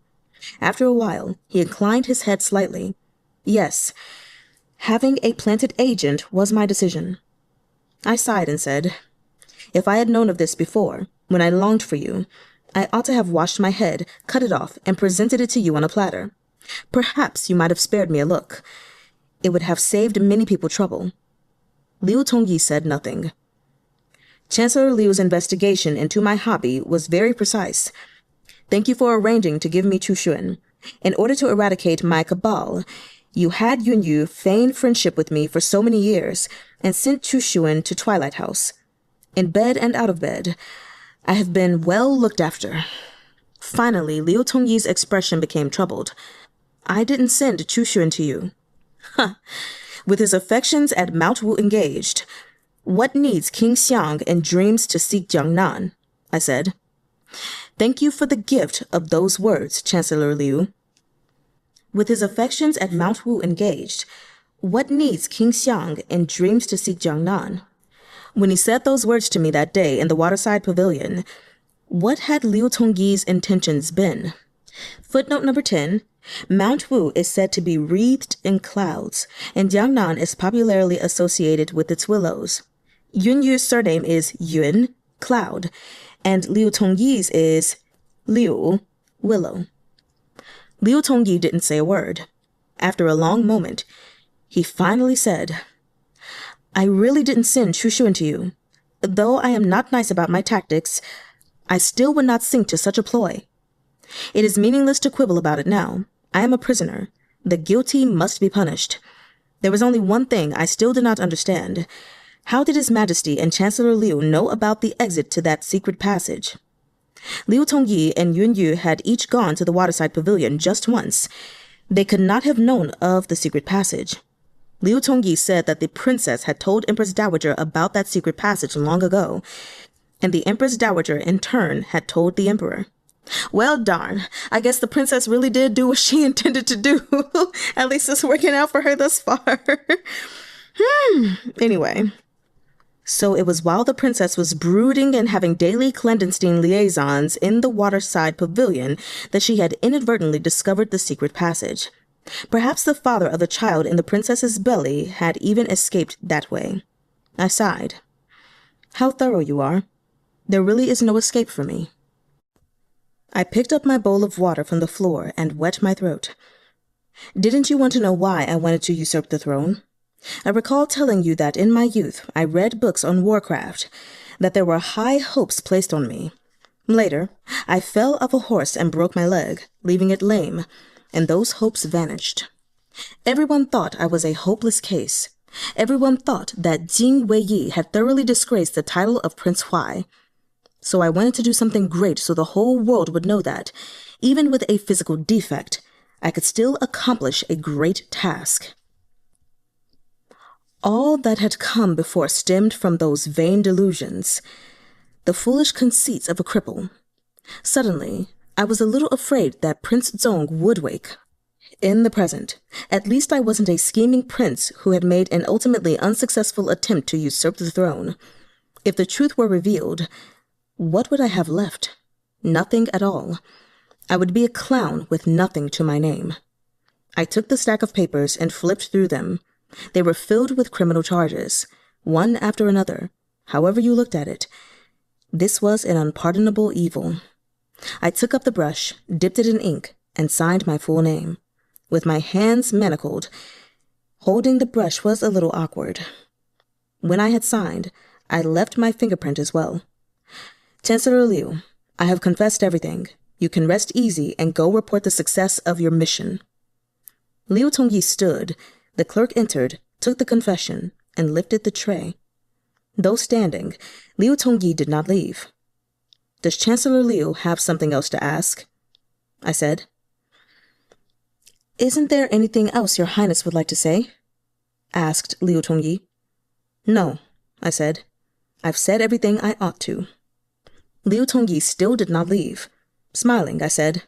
A: After a while, he inclined his head slightly. Yes, having a planted agent was my decision. I sighed and said, If I had known of this before, when I longed for you, I ought to have washed my head, cut it off, and presented it to you on a platter. Perhaps you might have spared me a look. It would have saved many people trouble. Liu Tongyi said nothing. Chancellor Liu's investigation into my hobby was very precise. Thank you for arranging to give me Chu Xun. In order to eradicate my cabal, you had Yun Yu feign friendship with me for so many years and sent Chu Xun to Twilight House. In bed and out of bed, I have been well looked after. Finally, Liu Tongyi's expression became troubled. I didn't send Chu Xun to you. Huh. With his affections at Mount Wu engaged, what needs King Xiang and dreams to seek Jiangnan? I said. Thank you for the gift of those words, Chancellor Liu. With his affections at Mount Wu engaged, what needs King Xiang and dreams to seek Jiangnan? When he said those words to me that day in the waterside pavilion, what had Liu Tongyi's intentions been? Footnote number 10. Mount Wu is said to be wreathed in clouds, and Jiangnan is popularly associated with its willows. Yunyu's surname is Yun, cloud, and Liu Tongyi's is Liu, willow. Liu Tongyi didn't say a word. After a long moment, he finally said, I really didn't send Chu Xun to you. Though I am not nice about my tactics, I still would not sink to such a ploy. It is meaningless to quibble about it now. I am a prisoner. The guilty must be punished. There was only one thing I still did not understand. How did His Majesty and Chancellor Liu know about the exit to that secret passage? Liu Tongyi and Yunyu had each gone to the waterside pavilion just once. They could not have known of the secret passage. Liu Tongyi said that the princess had told Empress Dowager about that secret passage long ago, and the Empress Dowager in turn had told the Emperor. Well, darn, I guess the princess really did do what she intended to do. At least it's working out for her thus far. Anyway. So it was while the princess was brooding and having daily clandestine liaisons in the waterside pavilion that she had inadvertently discovered the secret passage. Perhaps the father of the child in the princess's belly had even escaped that way. I sighed. How thorough you are. There really is no escape for me. I picked up my bowl of water from the floor and wet my throat. Didn't you want to know why I wanted to usurp the throne? I recall telling you that in my youth I read books on warcraft, that there were high hopes placed on me. Later, I fell off a horse and broke my leg, leaving it lame, and those hopes vanished. Everyone thought I was a hopeless case. Everyone thought that Jing Weiyi had thoroughly disgraced the title of Prince Huai. So I wanted to do something great so the whole world would know that, even with a physical defect, I could still accomplish a great task. All that had come before stemmed from those vain delusions, the foolish conceits of a cripple. Suddenly, I was a little afraid that Prince Zong would wake. In the present, at least I wasn't a scheming prince who had made an ultimately unsuccessful attempt to usurp the throne. If the truth were revealed, what would I have left? Nothing at all. I would be a clown with nothing to my name. I took the stack of papers and flipped through them. They were filled with criminal charges, one after another, however you looked at it. This was an unpardonable evil. I took up the brush, dipped it in ink, and signed my full name. With my hands manacled, holding the brush was a little awkward. When I had signed, I left my fingerprint as well. Chancellor Liu, I have confessed everything. You can rest easy and go report the success of your mission. Liu Tongyi stood. The clerk entered, took the confession, and lifted the tray. Though standing, Liu Tongyi did not leave. Does Chancellor Liu have something else to ask? I said. Isn't there anything else your Highness would like to say? Asked Liu Tongyi. No, I said. I've said everything I ought to. Liu Tongyi still did not leave. Smiling, I said,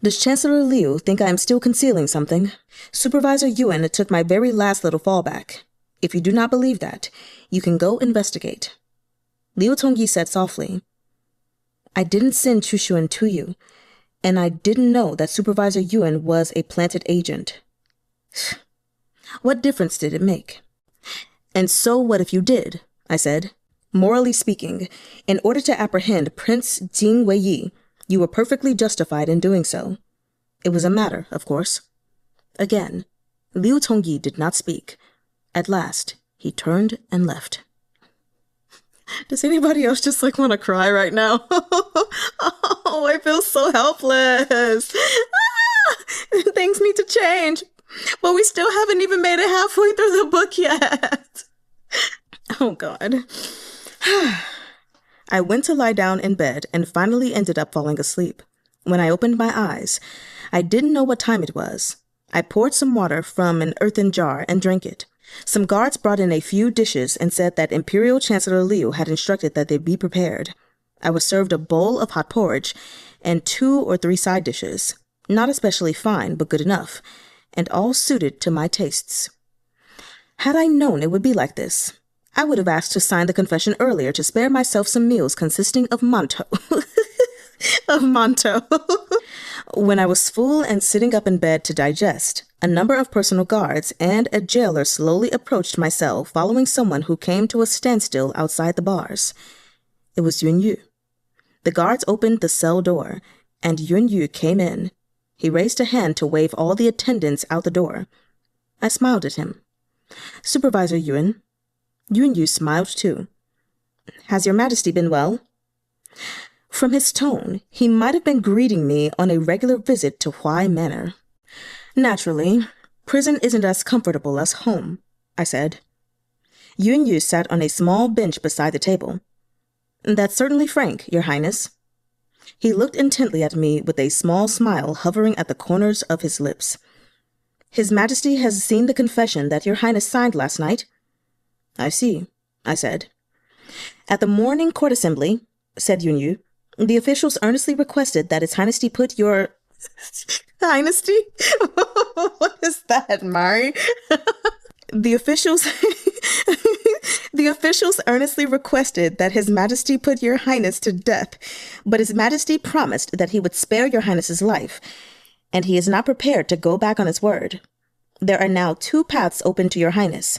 A: Does Chancellor Liu think I am still concealing something? Supervisor Yuan took my very last little fallback. If you do not believe that, you can go investigate. Liu Tongyi said softly, I didn't send Chu Xun to you, and I didn't know that Supervisor Yuan was a planted agent. What difference did it make? And so what if you did? I said. Morally speaking, in order to apprehend Prince Jing Weiyi, you were perfectly justified in doing so. It was a matter, of course. Again, Liu Tongyi did not speak. At last, he turned and left. Does anybody else just want to cry right now? Oh, I feel so helpless. Things need to change. But we still haven't even made it halfway through the book yet. Oh, God. I went to lie down in bed and finally ended up falling asleep. When I opened my eyes, I didn't know what time it was. I poured some water from an earthen jar and drank it. Some guards brought in a few dishes and said that Imperial Chancellor Liu had instructed that they be prepared. I was served a bowl of hot porridge and 2 or 3 side dishes, not especially fine, but good enough, and all suited to my tastes. Had I known it would be like this, I would have asked to sign the confession earlier to spare myself some meals consisting of mantou. of mantou. When I was full and sitting up in bed to digest, a number of personal guards and a jailer slowly approached my cell, following someone who came to a standstill outside the bars. It was Yun-yu. The guards opened the cell door, and Yun-yu came in. He raised a hand to wave all the attendants out the door. I smiled at him. Supervisor Yun. Yun-yu smiled too. Has your majesty been well? From his tone, he might have been greeting me on a regular visit to Huai Manor. Naturally, prison isn't as comfortable as home, I said. Yun-yu sat on a small bench beside the table. That's certainly frank, Your Highness. He looked intently at me with a small smile hovering at the corners of his lips. His Majesty has seen the confession that Your Highness signed last night. I see, I said. At the morning court assembly, said Yun-yu, the officials earnestly requested that His Highness put your... Highness? What is that, Mari? The officials earnestly requested that His Majesty put Your Highness to death, but His Majesty promised that he would spare Your Highness's life, and he is not prepared to go back on his word. There are now 2 paths open to Your Highness,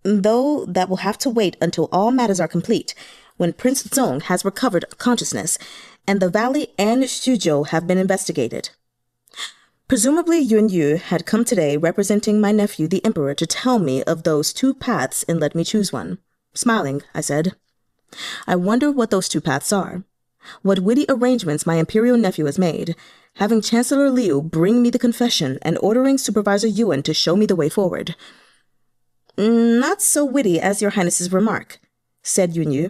A: though that will have to wait until all matters are complete, when Prince Zong has recovered consciousness, and the valley and Xuzhou have been investigated. Presumably Yun-yu had come today representing my nephew the Emperor to tell me of those 2 paths and let me choose one. Smiling, I said, I wonder what those 2 paths are. What witty arrangements my imperial nephew has made, having Chancellor Liu bring me the confession and ordering Supervisor Yuan to show me the way forward. Not so witty as Your Highness's remark, said Yun-yu.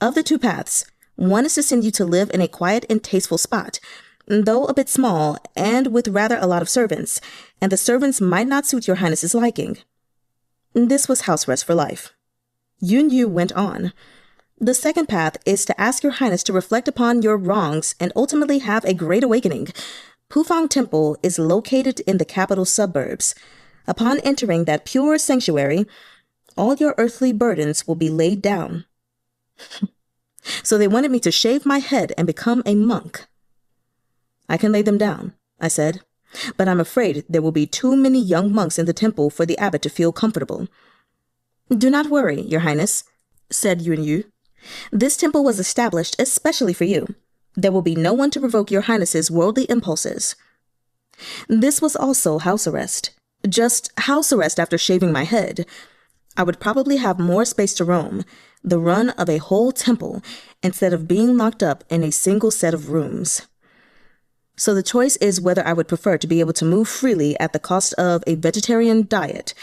A: Of the 2 paths, one is to send you to live in a quiet and tasteful spot, though a bit small and with rather a lot of servants, and the servants might not suit Your Highness's liking. This was house arrest for life. Yun-yu went on. The second path is to ask Your Highness to reflect upon your wrongs and ultimately have a great awakening. Pufang Temple is located in the capital suburbs. Upon entering that pure sanctuary, all your earthly burdens will be laid down. So they wanted me to shave my head and become a monk. I can lay them down, I said, but I'm afraid there will be too many young monks in the temple for the abbot to feel comfortable. Do not worry, Your Highness, said Yun-yu. This temple was established especially for you. There will be no one to provoke Your Highness's worldly impulses. This was also house arrest. Just house arrest after shaving my head. I would probably have more space to roam, the run of a whole temple, instead of being locked up in a single set of rooms. So the choice is whether I would prefer to be able to move freely at the cost of a vegetarian diet.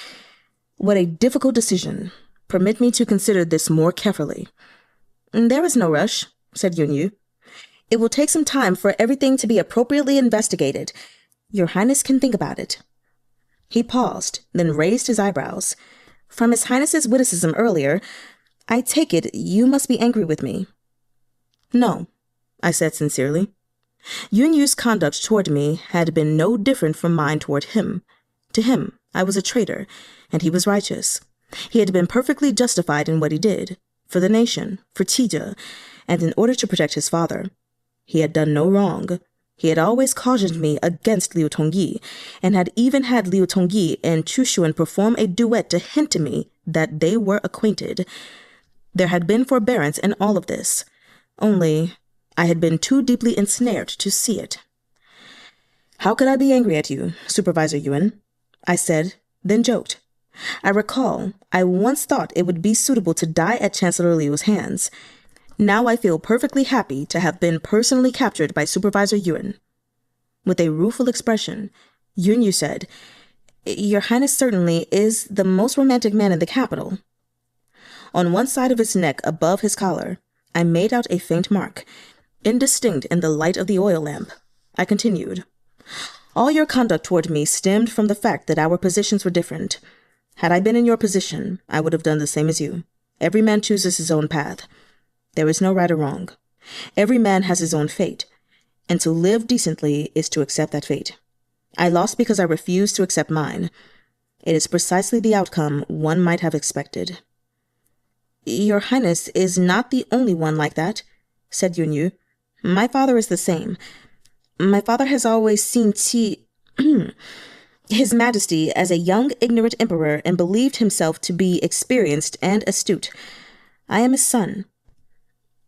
A: What a difficult decision. Permit me to consider this more carefully. There is no rush, said Yun-yu. It will take some time for everything to be appropriately investigated. Your Highness can think about it. He paused, then raised his eyebrows. From His Highness's witticism earlier, I take it you must be angry with me. No, I said sincerely. Yun-yu's conduct toward me had been no different from mine toward him. To him, I was a traitor, and he was righteous. He had been perfectly justified in what he did, for the nation, for Qizhe, and in order to protect his father. He had done no wrong. He had always cautioned me against Liu Tongyi, and had even had Liu Tongyi and Chu Xun perform a duet to hint to me that they were acquainted. There had been forbearance in all of this. Only, I had been too deeply ensnared to see it. How could I be angry at you, Supervisor Yuan? I said, then joked. I recall, I once thought it would be suitable to die at Chancellor Liu's hands. Now I feel perfectly happy to have been personally captured by Supervisor Yuan. With a rueful expression, Yun-yu said, Your Highness certainly is the most romantic man in the capital. On one side of his neck above his collar, I made out a faint mark, indistinct in the light of the oil lamp. I continued, All your conduct toward me stemmed from the fact that our positions were different. Had I been in your position, I would have done the same as you. Every man chooses his own path. There is no right or wrong. Every man has his own fate, and to live decently is to accept that fate. I lost because I refused to accept mine. It is precisely the outcome one might have expected. Your Highness is not the only one like that, said Yunyu. My father is the same. My father has always seen His Majesty as a young, ignorant emperor and believed himself to be experienced and astute. I am his son.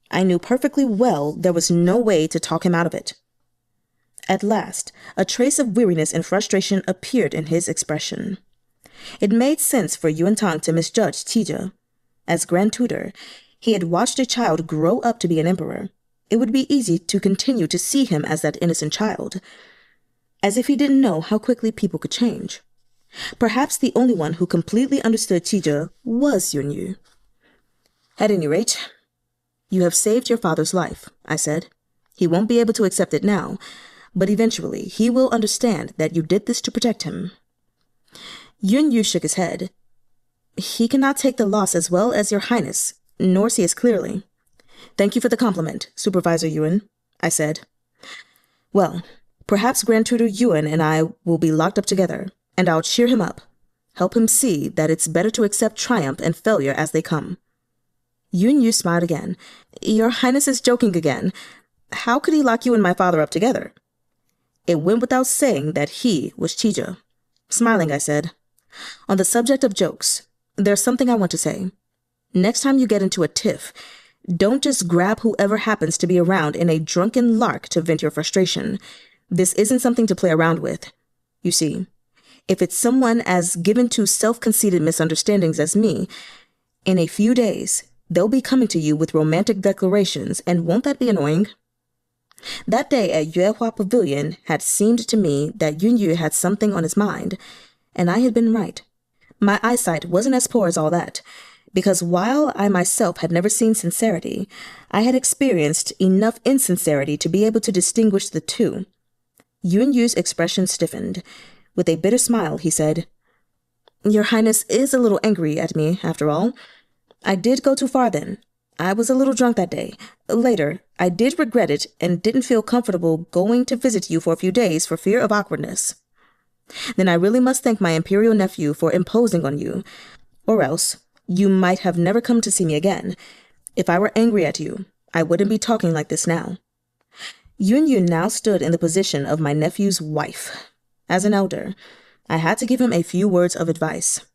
A: I knew perfectly well there was no way to talk him out of it. At last, a trace of weariness and frustration appeared in his expression. It made sense for Yuan Tang to misjudge Qizhe. As Grand Tutor, he had watched a child grow up to be an emperor. It would be easy to continue to see him as that innocent child, as if he didn't know how quickly people could change. Perhaps the only one who completely understood Qizhe was Yunyu. At any rate, you have saved your father's life, I said. He won't be able to accept it now, but eventually he will understand that you did this to protect him. Yunyu shook his head. He cannot take the loss as well as your Highness, nor see as clearly. Thank you for the compliment, Supervisor Yuan, I said. Well, perhaps Grand Tutor Yuan and I will be locked up together, and I'll cheer him up, help him see that it's better to accept triumph and failure as they come. Yunyu smiled again. Your Highness is joking again. How could he lock you and my father up together? It went without saying that he was Qizhe. Smiling, I said, on the subject of jokes, there's something I want to say. Next time you get into a tiff, don't just grab whoever happens to be around in a drunken lark to vent your frustration. This isn't something to play around with. You see, if it's someone as given to self-conceited misunderstandings as me, in a few days, they'll be coming to you with romantic declarations, and won't that be annoying? That day at Yuehua Pavilion had seemed to me that Yunyu had something on his mind, and I had been right. My eyesight wasn't as poor as all that, because while I myself had never seen sincerity, I had experienced enough insincerity to be able to distinguish the two. Yunyu's expression stiffened. With a bitter smile, he said, Your Highness is a little angry at me, after all. I did go too far then. I was a little drunk that day. Later, I did regret it and didn't feel comfortable going to visit you for a few days for fear of awkwardness. Then I really must thank my Imperial nephew for imposing on you, or else you might have never come to see me again. If I were angry at you, I wouldn't be talking like this now. Yunyu now stood in the position of my nephew's wife. As an elder, I had to give him a few words of advice.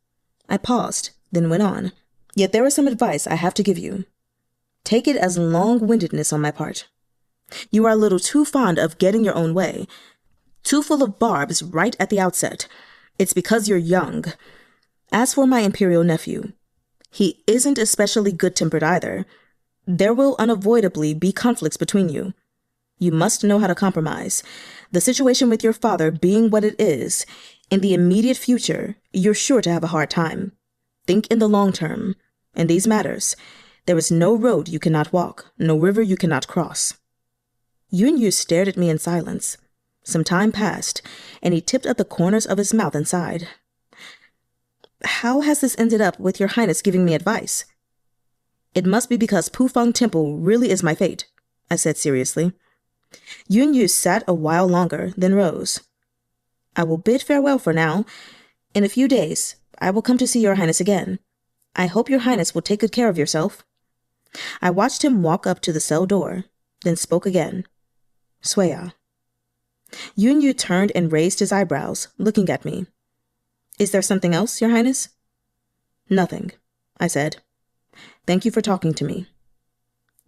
A: I paused, then went on. Yet there is some advice I have to give you. Take it as long-windedness on my part. You are a little too fond of getting your own way, too full of barbs right at the outset. It's because you're young. As for my Imperial nephew, he isn't especially good-tempered either. There will unavoidably be conflicts between you. You must know how to compromise. The situation with your father being what it is, in the immediate future, you're sure to have a hard time. Think in the long term. In these matters, there is no road you cannot walk, no river you cannot cross. Yunyu stared at me in silence. Some time passed, and he tipped up the corners of his mouth and sighed. How has this ended up with your Highness giving me advice? It must be because Pufeng Temple really is my fate, I said seriously. Yunyu sat a while longer, then rose. I will bid farewell for now. In a few days, I will come to see your Highness again. I hope your Highness will take good care of yourself. I watched him walk up to the cell door, then spoke again. Sueya. Yunyu turned and raised his eyebrows, looking at me. Is there something else, your Highness? Nothing, I said. Thank you for talking to me.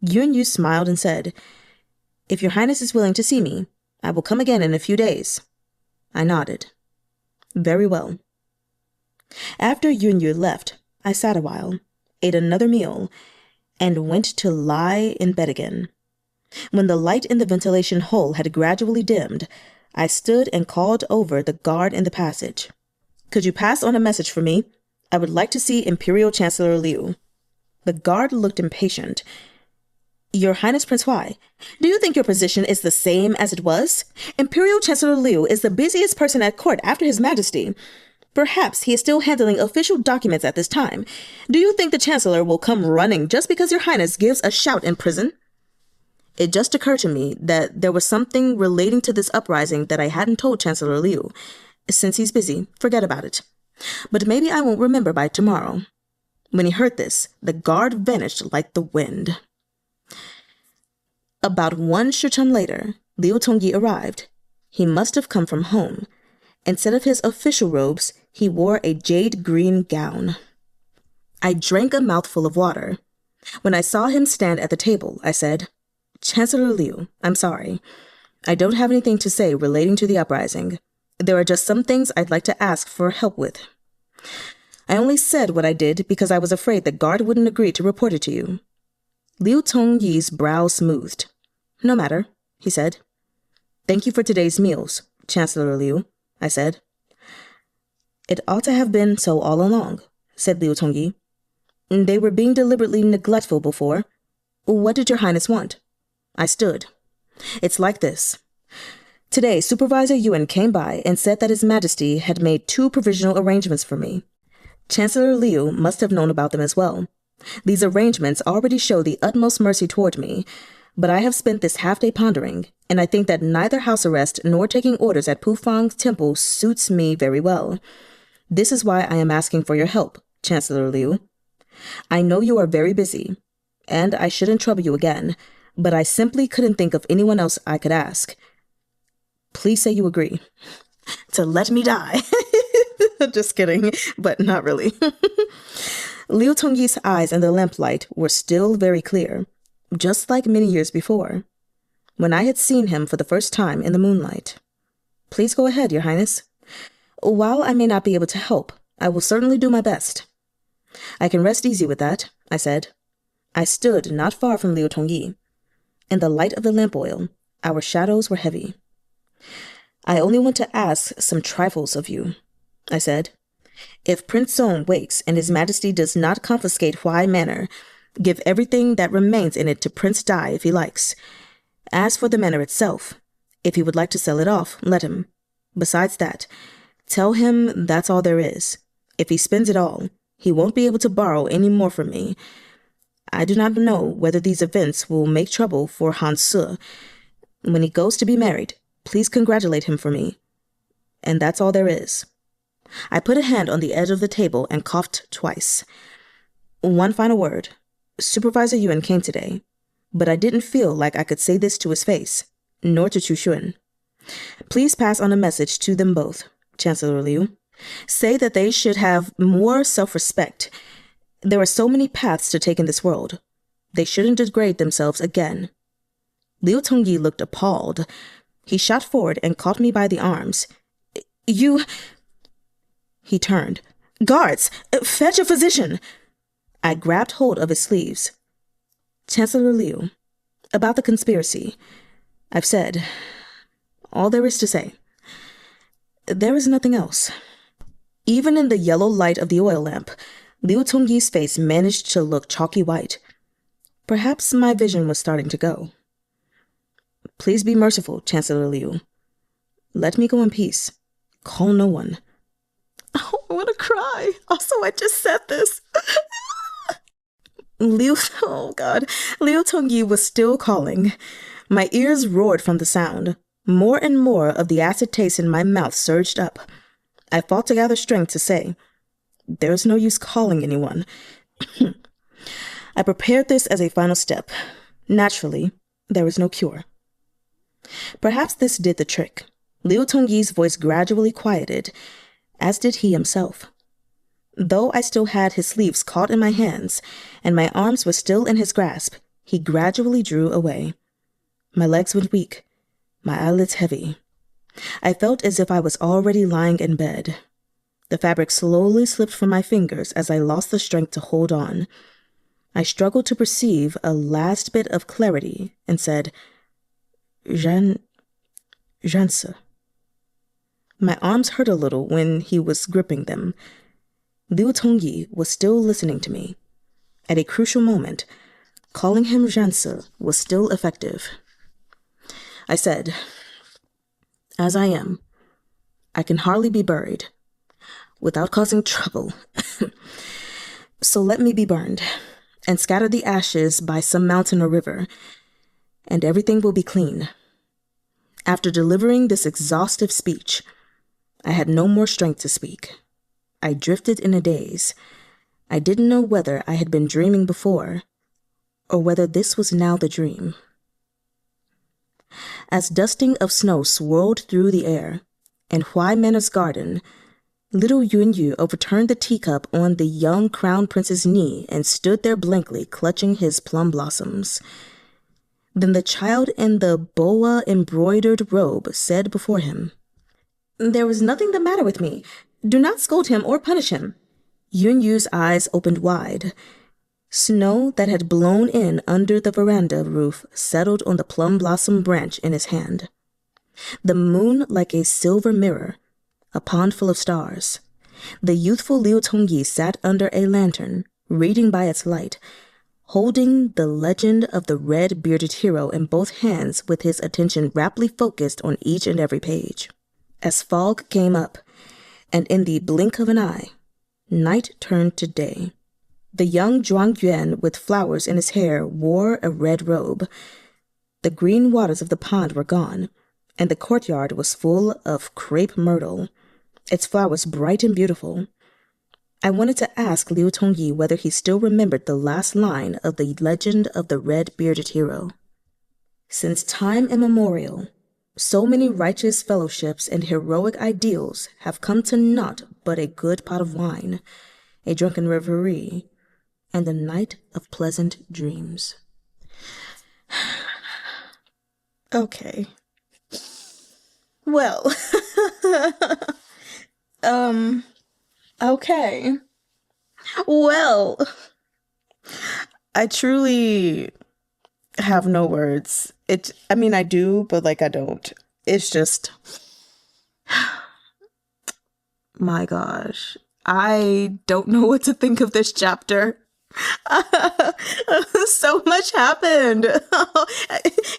A: Yunyu smiled and said, If your Highness is willing to see me, I will come again in a few days. I nodded. Very well. After Yunyu left, I sat a while, ate another meal, and went to lie in bed again. When the light in the ventilation hole had gradually dimmed, I stood and called over the guard in the passage. Could you pass on a message for me? I would like to see Imperial Chancellor Liu. The guard looked impatient. Your Highness Prince Huai, do you think your position is the same as it was? Imperial Chancellor Liu is the busiest person at court after His Majesty. Perhaps he is still handling official documents at this time. Do you think the Chancellor will come running just because your Highness gives a shout in prison? It just occurred to me that there was something relating to this uprising that I hadn't told Chancellor Liu. Since he's busy, forget about it. But maybe I won't remember by tomorrow. When he heard this, the guard vanished like the wind. About 1 shortime later, Liu Tongyi arrived. He must have come from home. Instead of his official robes, he wore a jade green gown. I drank a mouthful of water. When I saw him stand at the table, I said, Chancellor Liu, I'm sorry. I don't have anything to say relating to the uprising. There are just some things I'd like to ask for help with. I only said what I did because I was afraid the guard wouldn't agree to report it to you. Liu Tongyi's brow smoothed. No matter, he said. Thank you for today's meals, Chancellor Liu, I said. It ought to have been so all along, said Liu Tongyi. They were being deliberately neglectful before. What did your Highness want? I stood. It's like this. Today, Supervisor Yuan came by and said that His Majesty had made 2 provisional arrangements for me. Chancellor Liu must have known about them as well. These arrangements already show the utmost mercy toward me, but I have spent this half-day pondering, and I think that neither house arrest nor taking orders at Pufang's temple suits me very well. This is why I am asking for your help, Chancellor Liu. I know you are very busy, and I shouldn't trouble you again, but I simply couldn't think of anyone else I could ask. Please say you agree. To let me die. Just kidding, but not really. Liu Tongyi's eyes in the lamplight were still very clear, just like many years before, when I had seen him for the first time in the moonlight. Please go ahead, Your Highness. While I may not be able to help, I will certainly do my best. I can rest easy with that, I said. I stood not far from Liu Tongyi. In the light of the lamp oil, our shadows were heavy. I only want to ask some trifles of you, I said. If Prince Song wakes and His Majesty does not confiscate Huai Manor, give everything that remains in it to Prince Dai if he likes. As for the manor itself, if he would like to sell it off, let him. Besides that, tell him that's all there is. If he spends it all, he won't be able to borrow any more from me. I do not know whether these events will make trouble for ran-suh. When he goes to be married, please congratulate him for me. And that's all there is. I put a hand on the edge of the table and coughed twice. One final word. Supervisor Yuan came today, but I didn't feel like I could say this to his face, nor to Chu Xun. Please pass on a message to them both, Chancellor Liu. Say that they should have more self-respect. There are so many paths to take in this world. They shouldn't degrade themselves again. Liu Tongyi looked appalled. He shot forward and caught me by the arms. You... He turned. Guards! Fetch a physician! I grabbed hold of his sleeves. Chancellor Liu, about the conspiracy, I've said all there is to say. There is nothing else. Even in the yellow light of the oil lamp, Liu Tongyi's face managed to look chalky white. Perhaps my vision was starting to go. Please be merciful, Chancellor Liu. Let me go in peace. Call no one. Oh, I want to cry. Also, I just said this. Liu Tongyi was still calling. My ears roared from the sound. More and more of the acid taste in my mouth surged up. I fought to gather strength to say, there's no use calling anyone. I prepared this as a final step. Naturally, there was no cure. Perhaps this did the trick. Liu Tongyi's voice gradually quieted, as did he himself. Though I still had his sleeves caught in my hands, and my arms were still in his grasp, he gradually drew away. My legs went weak, my eyelids heavy. I felt as if I was already lying in bed. The fabric slowly slipped from my fingers as I lost the strength to hold on. I struggled to perceive a last bit of clarity and said, Ran-suh. My arms hurt a little when he was gripping them. Liu Tongyi was still listening to me. At a crucial moment, calling him ran-suh was still effective. I said, "As I am, I can hardly be buried without causing trouble. So let me be burned and scatter the ashes by some mountain or river, and everything will be clean." After delivering this exhaustive speech, I had no more strength to speak. I drifted in a daze. I didn't know whether I had been dreaming before, or whether this was now the dream. As dusting of snow swirled through the air, in Huai Manor's garden, little Yunyu overturned the teacup on the young crown prince's knee and stood there blankly clutching his plum blossoms. Then the child in the boa-embroidered robe said before him, "There was nothing the matter with me. Do not scold him or punish him." Yunyu's eyes opened wide. Snow that had blown in under the veranda roof settled on the plum blossom branch in his hand. The moon like a silver mirror, a pond full of stars. The youthful Liu Tongyi sat under a lantern, reading by its light, holding the legend of the red-bearded hero in both hands with his attention raptly focused on each and every page. As fog came up, and in the blink of an eye, night turned to day. The young Zhuangyuan with flowers in his hair wore a red robe. The green waters of the pond were gone, and the courtyard was full of crepe myrtle, its flowers bright and beautiful. I wanted to ask Liu Tongyi whether he still remembered the last line of the legend of the red-bearded hero. Since time immemorial, so many righteous fellowships and heroic ideals have come to naught but a good pot of wine, a drunken reverie, and a night of pleasant dreams. Okay. Well, okay. Well, I truly have no words. I do, but I don't. It's just, my gosh, I don't know what to think of this chapter. So much happened.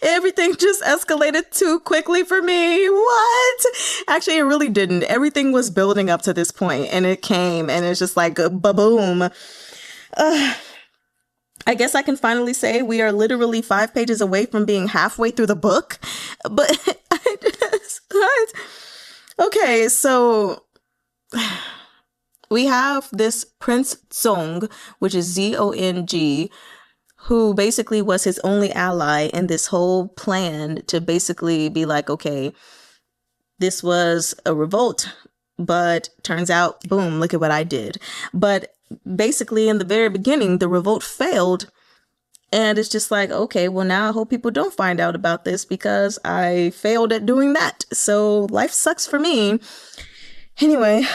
A: Everything just escalated too quickly for me. What? Actually, it really didn't. Everything was building up to this point, and it came, and it's just like ba-boom. I guess I can finally say we are literally 5 pages away from being halfway through the book. But okay, so we have this Prince Zong, which is Zong, who basically was his only ally in this whole plan to basically be like, okay, this was a revolt, but turns out, boom, look at what I did. But basically in the very beginning, the revolt failed. And it's just like, okay, well, now I hope people don't find out about this because I failed at doing that. So life sucks for me. Anyway,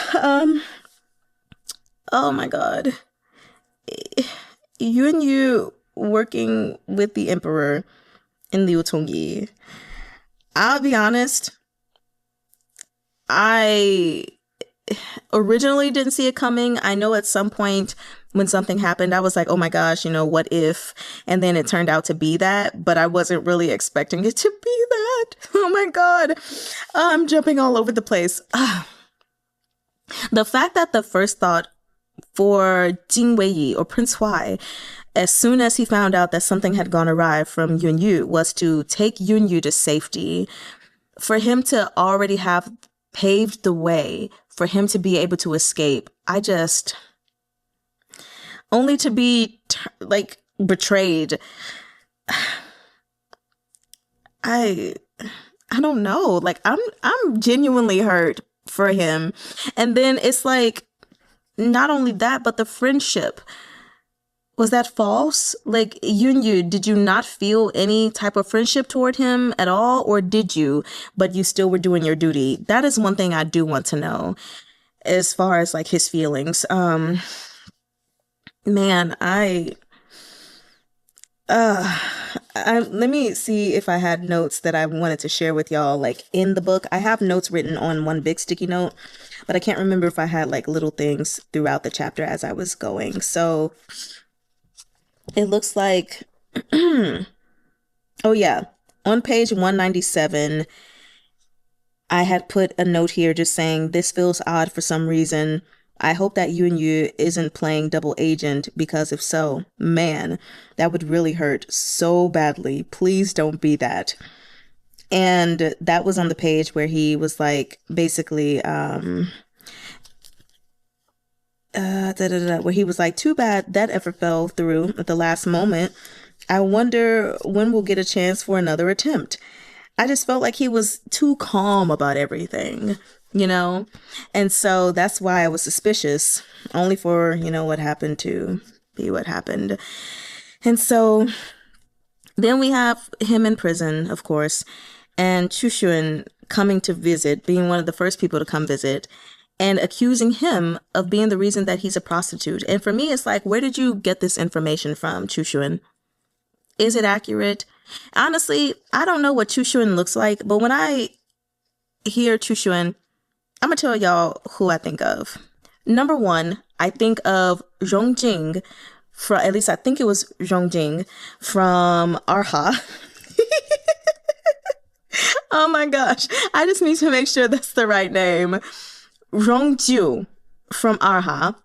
A: oh my God. Yunyu working with the emperor in Liu Tongyi. I'll be honest, I originally didn't see it coming. I know at some point when something happened, I was like, oh my gosh, what if? And then it turned out to be that, but I wasn't really expecting it to be that. Oh my God. I'm jumping all over the place. The fact that the first thought for Jing Wei or Prince Huai, as soon as he found out that something had gone awry from Yunyu, was to take Yunyu to safety, for him to already have paved the way for him to be able to escape. Only to be betrayed. I don't know. I'm genuinely hurt for him. And then it's like, not only that, but the friendship. Was that false? Yunyu, did you not feel any type of friendship toward him at all? Or did you, but you still were doing your duty? That is one thing I do want to know as far as his feelings. Man, let me see if I had notes that I wanted to share with y'all, in the book. I have notes written on one big sticky note, but I can't remember if I had little things throughout the chapter as I was going. So it looks like Oh, yeah. On page 197, I had put a note here just saying, this feels odd for some reason. I hope that Yu isn't playing double agent, because if so, man, that would really hurt so badly. Please don't be that. And that was on the page where he was like, basically, where he was like, too bad that ever fell through at the last moment. I wonder when we'll get a chance for another attempt. I just felt like he was too calm about everything, you know? And so that's why I was suspicious, only for, what happened to be what happened. And so then we have him in prison, of course, and Chu Xun coming to visit, being one of the first people to come visit, and accusing him of being the reason that he's a prostitute. And for me, it's like, where did you get this information from, Chu Xun? Is it accurate? Honestly, I don't know what Chu Xun looks like, but when I hear Chu Xun, I'm going to tell y'all who I think of. Number one, I think of Zhongjing, at least I think it was Zhongjing from Arha. Oh my gosh, I just need to make sure that's the right name. Rongju from Arha.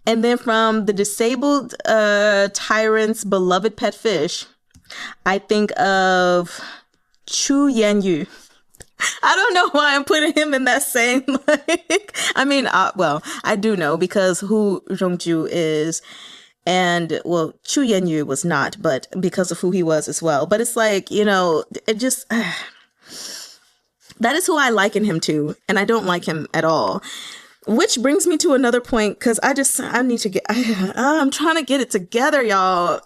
A: And then from the disabled tyrant's beloved pet fish, I think of Chu Yanyu. I don't know why I'm putting him in that same, I do know because who Rongju is. And, well, Chu Yanyu was not, but because of who he was as well. But it's like, it just... that is who I liken him to, and I don't like him at all. Which brings me to another point, because I'm trying to get it together, y'all.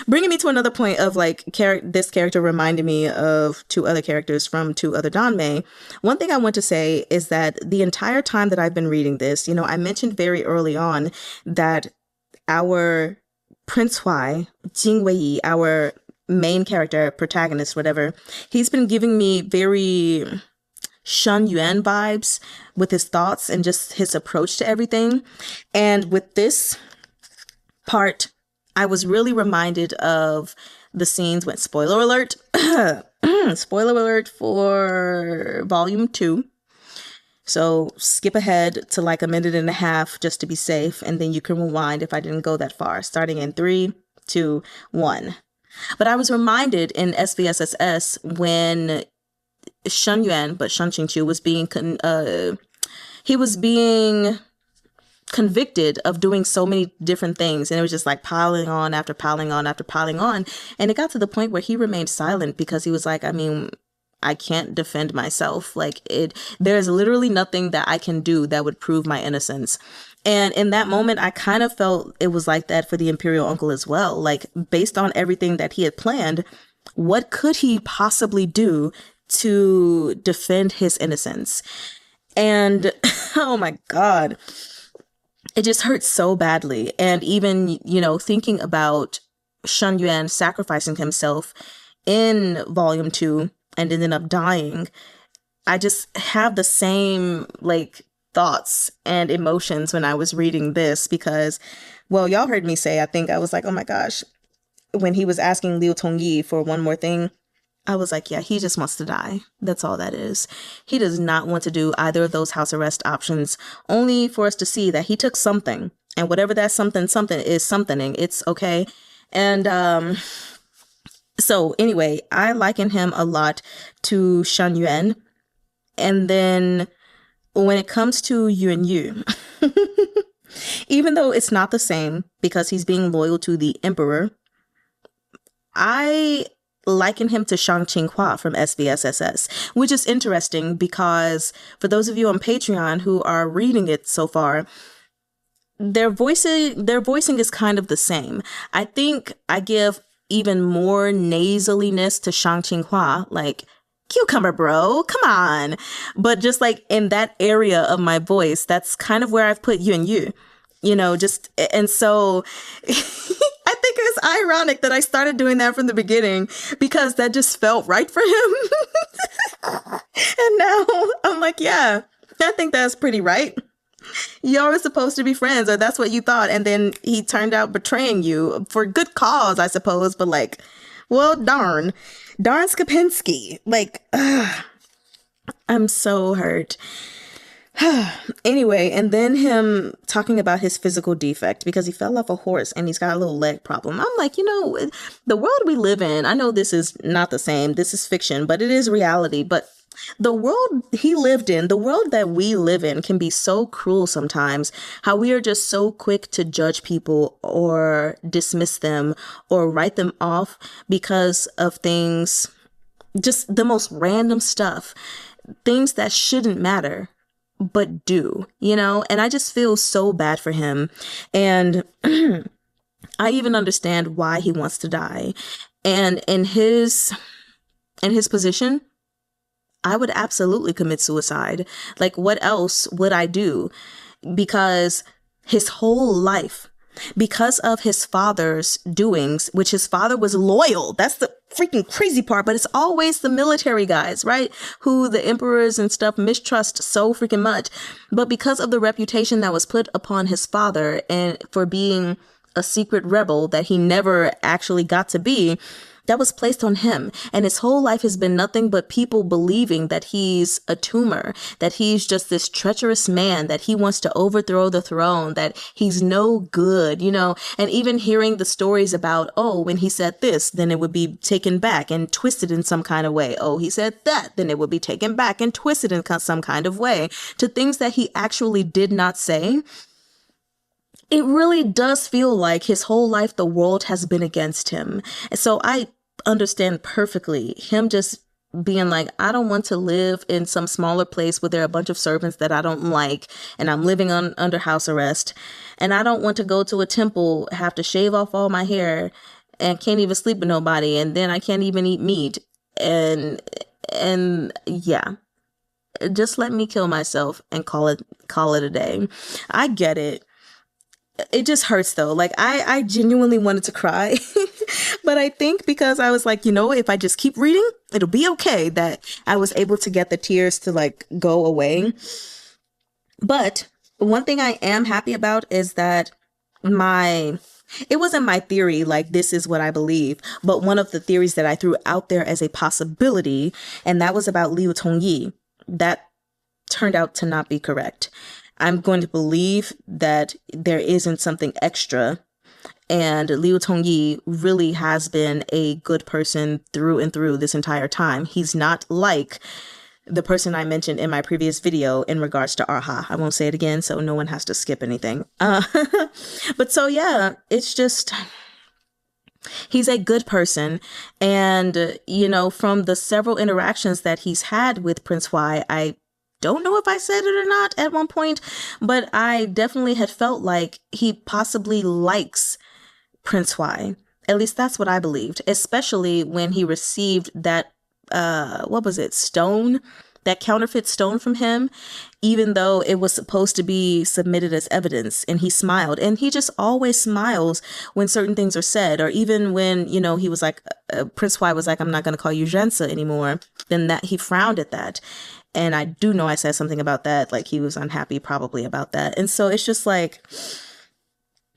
A: Bringing me to another point of like, this character reminded me of two other characters from two other danmei. One thing I want to say is that the entire time that I've been reading this, I mentioned very early on that our Prince Huai, Jing Wei, our main character, protagonist, whatever, he's been giving me very Shen Yuan vibes with his thoughts and just his approach to everything. And with this part, I was really reminded of the scenes when, spoiler alert, spoiler alert for volume 2. So skip ahead to like a minute and a half just to be safe. And then you can rewind if I didn't go that far, starting in 3, 2, 1. But I was reminded in SVSSS when Shen Yuan, but Shen Qingqiu was being convicted of doing so many different things, and it was just like piling on after piling on after piling on, and it got to the point where he remained silent because he was like, I can't defend myself. There's literally nothing that I can do that would prove my innocence. And in that moment, I kind of felt it was like that for the Imperial uncle as well. Like, based on everything that he had planned, what could he possibly do to defend his innocence? And oh my God, it just hurts so badly. And even, thinking about Shen Yuan sacrificing himself in volume 2 and ended up dying, I just have the same thoughts and emotions when I was reading this because, well, y'all heard me say, I think I was like, oh my gosh, when he was asking Liu Tongyi for one more thing, I was like, yeah, he just wants to die. That's all that is. He does not want to do either of those house arrest options, only for us to see that he took something, and whatever that something is something, it's okay. And so anyway, I liken him a lot to Shen Yuan. And then when it comes to Yuan Yu, even though it's not the same because he's being loyal to the emperor, I liken him to Shang Qinghua from SVSSS, which is interesting because for those of you on Patreon who are reading it so far, their voicing is kind of the same. I think I give even more nasaliness to Shang Qinghua, like, cucumber bro, come on. But just in that area of my voice, that's kind of where I've put Yuan Yu, and so I think it's ironic that I started doing that from the beginning because that just felt right for him. And now I'm like, yeah, I think that's pretty right. Y'all were supposed to be friends, or that's what you thought. And then he turned out betraying you for good cause, I suppose. But like, well, darn. Darn Skapinski. Like, ugh, I'm so hurt. Anyway, and then him talking about his physical defect because he fell off a horse and he's got a little leg problem. I'm like, the world we live in, I know this is not the same. This is fiction, but it is reality. But the world he lived in, the world that we live in can be so cruel sometimes, how we are just so quick to judge people or dismiss them or write them off because of things, just the most random stuff, things that shouldn't matter but do, and I just feel so bad for him. And I even understand why he wants to die. And in his position, I would absolutely commit suicide. Like, what else would I do? Because his whole life, because of his father's doings, which his father was loyal. That's the freaking crazy part. But it's always the military guys, right? Who the emperors and stuff mistrust so freaking much. But because of the reputation that was put upon his father and for being a secret rebel that he never actually got to be, that was placed on him. And his whole life has been nothing but people believing that he's a tumor, that he's just this treacherous man, that he wants to overthrow the throne, that he's no good, and even hearing the stories about, oh, when he said this, then it would be taken back and twisted in some kind of way. Oh, he said that, then it would be taken back and twisted in some kind of way, to things that he actually did not say. It really does feel like his whole life, the world has been against him. And so I understand perfectly him just being like, I don't want to live in some smaller place where there are a bunch of servants that I don't like, and I'm living under house arrest, and I don't want to go to a temple, have to shave off all my hair, and can't even sleep with nobody, and then I can't even eat meat, and yeah. Just let me kill myself and call it a day. I get it. It just hurts though. Like I genuinely wanted to cry, but I think because I was like, if I just keep reading, it'll be okay, that I was able to get the tears to like go away. But one thing I am happy about is that it wasn't my theory, like this is what I believe, but one of the theories that I threw out there as a possibility, and that was about Liu Tongyi, that turned out to not be correct. I'm going to believe that there isn't something extra, and Liu Tongyi really has been a good person through and through this entire time. He's not like the person I mentioned in my previous video in regards to Arha. I won't say it again, so no one has to skip anything. But so yeah, it's just, he's a good person. And, from the several interactions that he's had with Prince Huai, I don't know if I said it or not at one point, but I definitely had felt like he possibly likes Prince Huai. At least that's what I believed, especially when he received that, stone, that counterfeit stone from him, even though it was supposed to be submitted as evidence, and he smiled. And he just always smiles when certain things are said, or even when, he was like, Prince Huai was like, I'm not going to call you ran-suh anymore, then that he frowned at that. And I do know I said something about that, like he was unhappy probably about that. And so it's just like,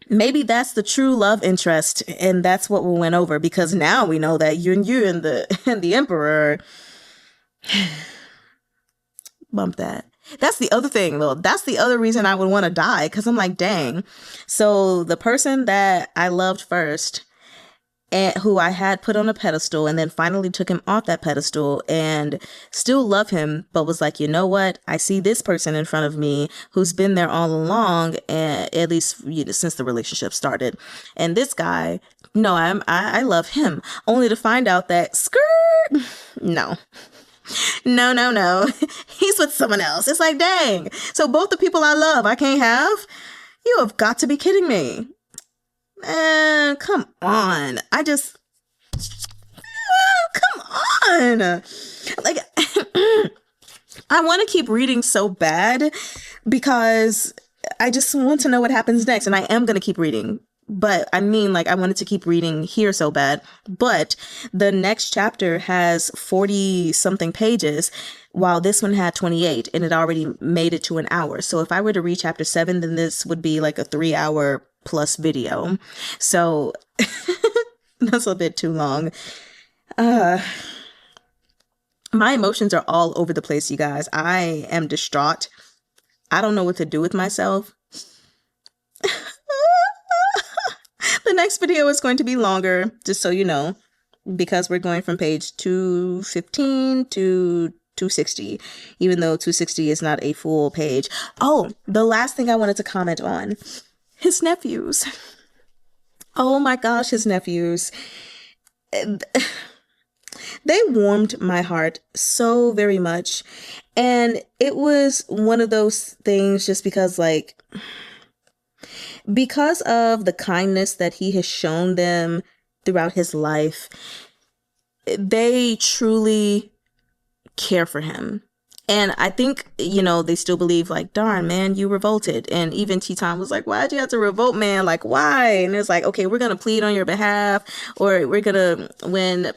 A: maybe that's the true love interest, and that's what we went over, because now we know that you and the emperor bump that. That's the other thing though. That's the other reason I would want to die, because I'm like, dang. So the person that I loved first, and who I had put on a pedestal, and then finally took him off that pedestal and still love him, but was like, you know what? I see this person in front of me who's been there all along, and at least since the relationship started. And this guy, no, I love him, only to find out that no. He's with someone else. It's like, dang. So both the people I love, I can't have? You have got to be kidding me. Man, come on. Come on. Like, I want to keep reading so bad because I just want to know what happens next. And I am going to keep reading. But I mean, like, I wanted to keep reading here so bad. But the next chapter has 40 something pages, while this one had 28 and it already made it to an hour. So if I were to read chapter 7, then this would be like a 3-hour plus video. So that's a bit too long. My emotions are all over the place, you guys. I am distraught. I don't know what to do with myself. The next video is going to be longer, just so you know, because we're going from page 215 to 260, even though 260 is not a full page. Oh, the last thing I wanted to comment on, his nephews. Oh my gosh, his nephews. They warmed my heart so very much. And it was one of those things just because, like, because of the kindness that he has shown them throughout his life, they truly care for him. And I think, you know, they still believe, like, darn, man, you revolted. And even Chee-tahn was like, why'd you have to revolt, man? Like, why? And it's like, okay, we're going to plead on your behalf. Or we're going to, when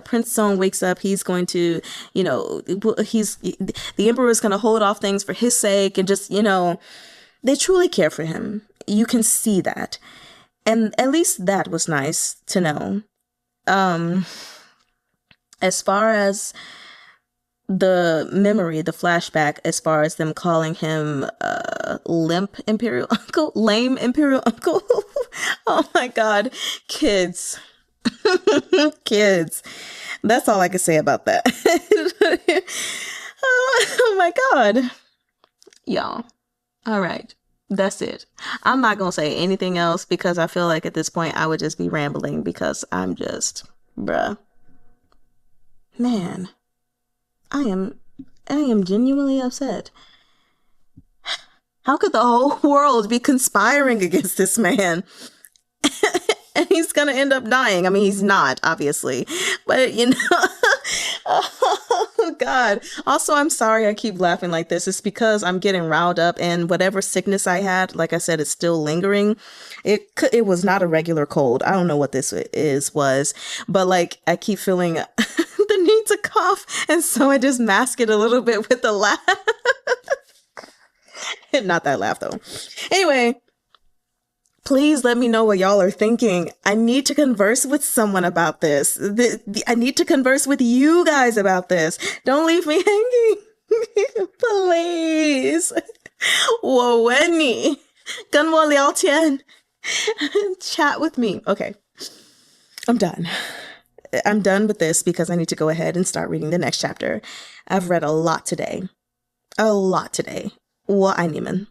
A: Prince Song wakes up, he's going to, you know, the emperor is going to hold off things for his sake. And just, you know, they truly care for him. You can see that. And at least that was nice to know. As far as the memory, the flashback, as far as them calling him limp Imperial Uncle, lame Imperial Uncle. Oh my God, kids. Kids. That's all I can say about that. Oh my God. Y'all. All right. That's it. I'm not going to say anything else because I feel like at this point I would just be rambling because I'm just, bruh. Man. I am genuinely upset. How could the whole world be conspiring against this man? And he's gonna end up dying. I mean, he's not, obviously. But, you know, oh, God. Also, I'm sorry I keep laughing like this. It's because I'm getting riled up, and whatever sickness I had, like I said, is still lingering. It was not a regular cold. I don't know what this was. But, like, I keep feeling the need to cough, and so I just mask it a little bit with the laugh. Not that laugh, though. Anyway. Please let me know what y'all are thinking. I need to converse with someone about this. I need to converse with you guys about this. Don't leave me hanging. Please. 我问你，跟我聊天. Chat with me. Okay. I'm done. I'm done with this because I need to go ahead and start reading the next chapter. I've read a lot today. 我爱你们.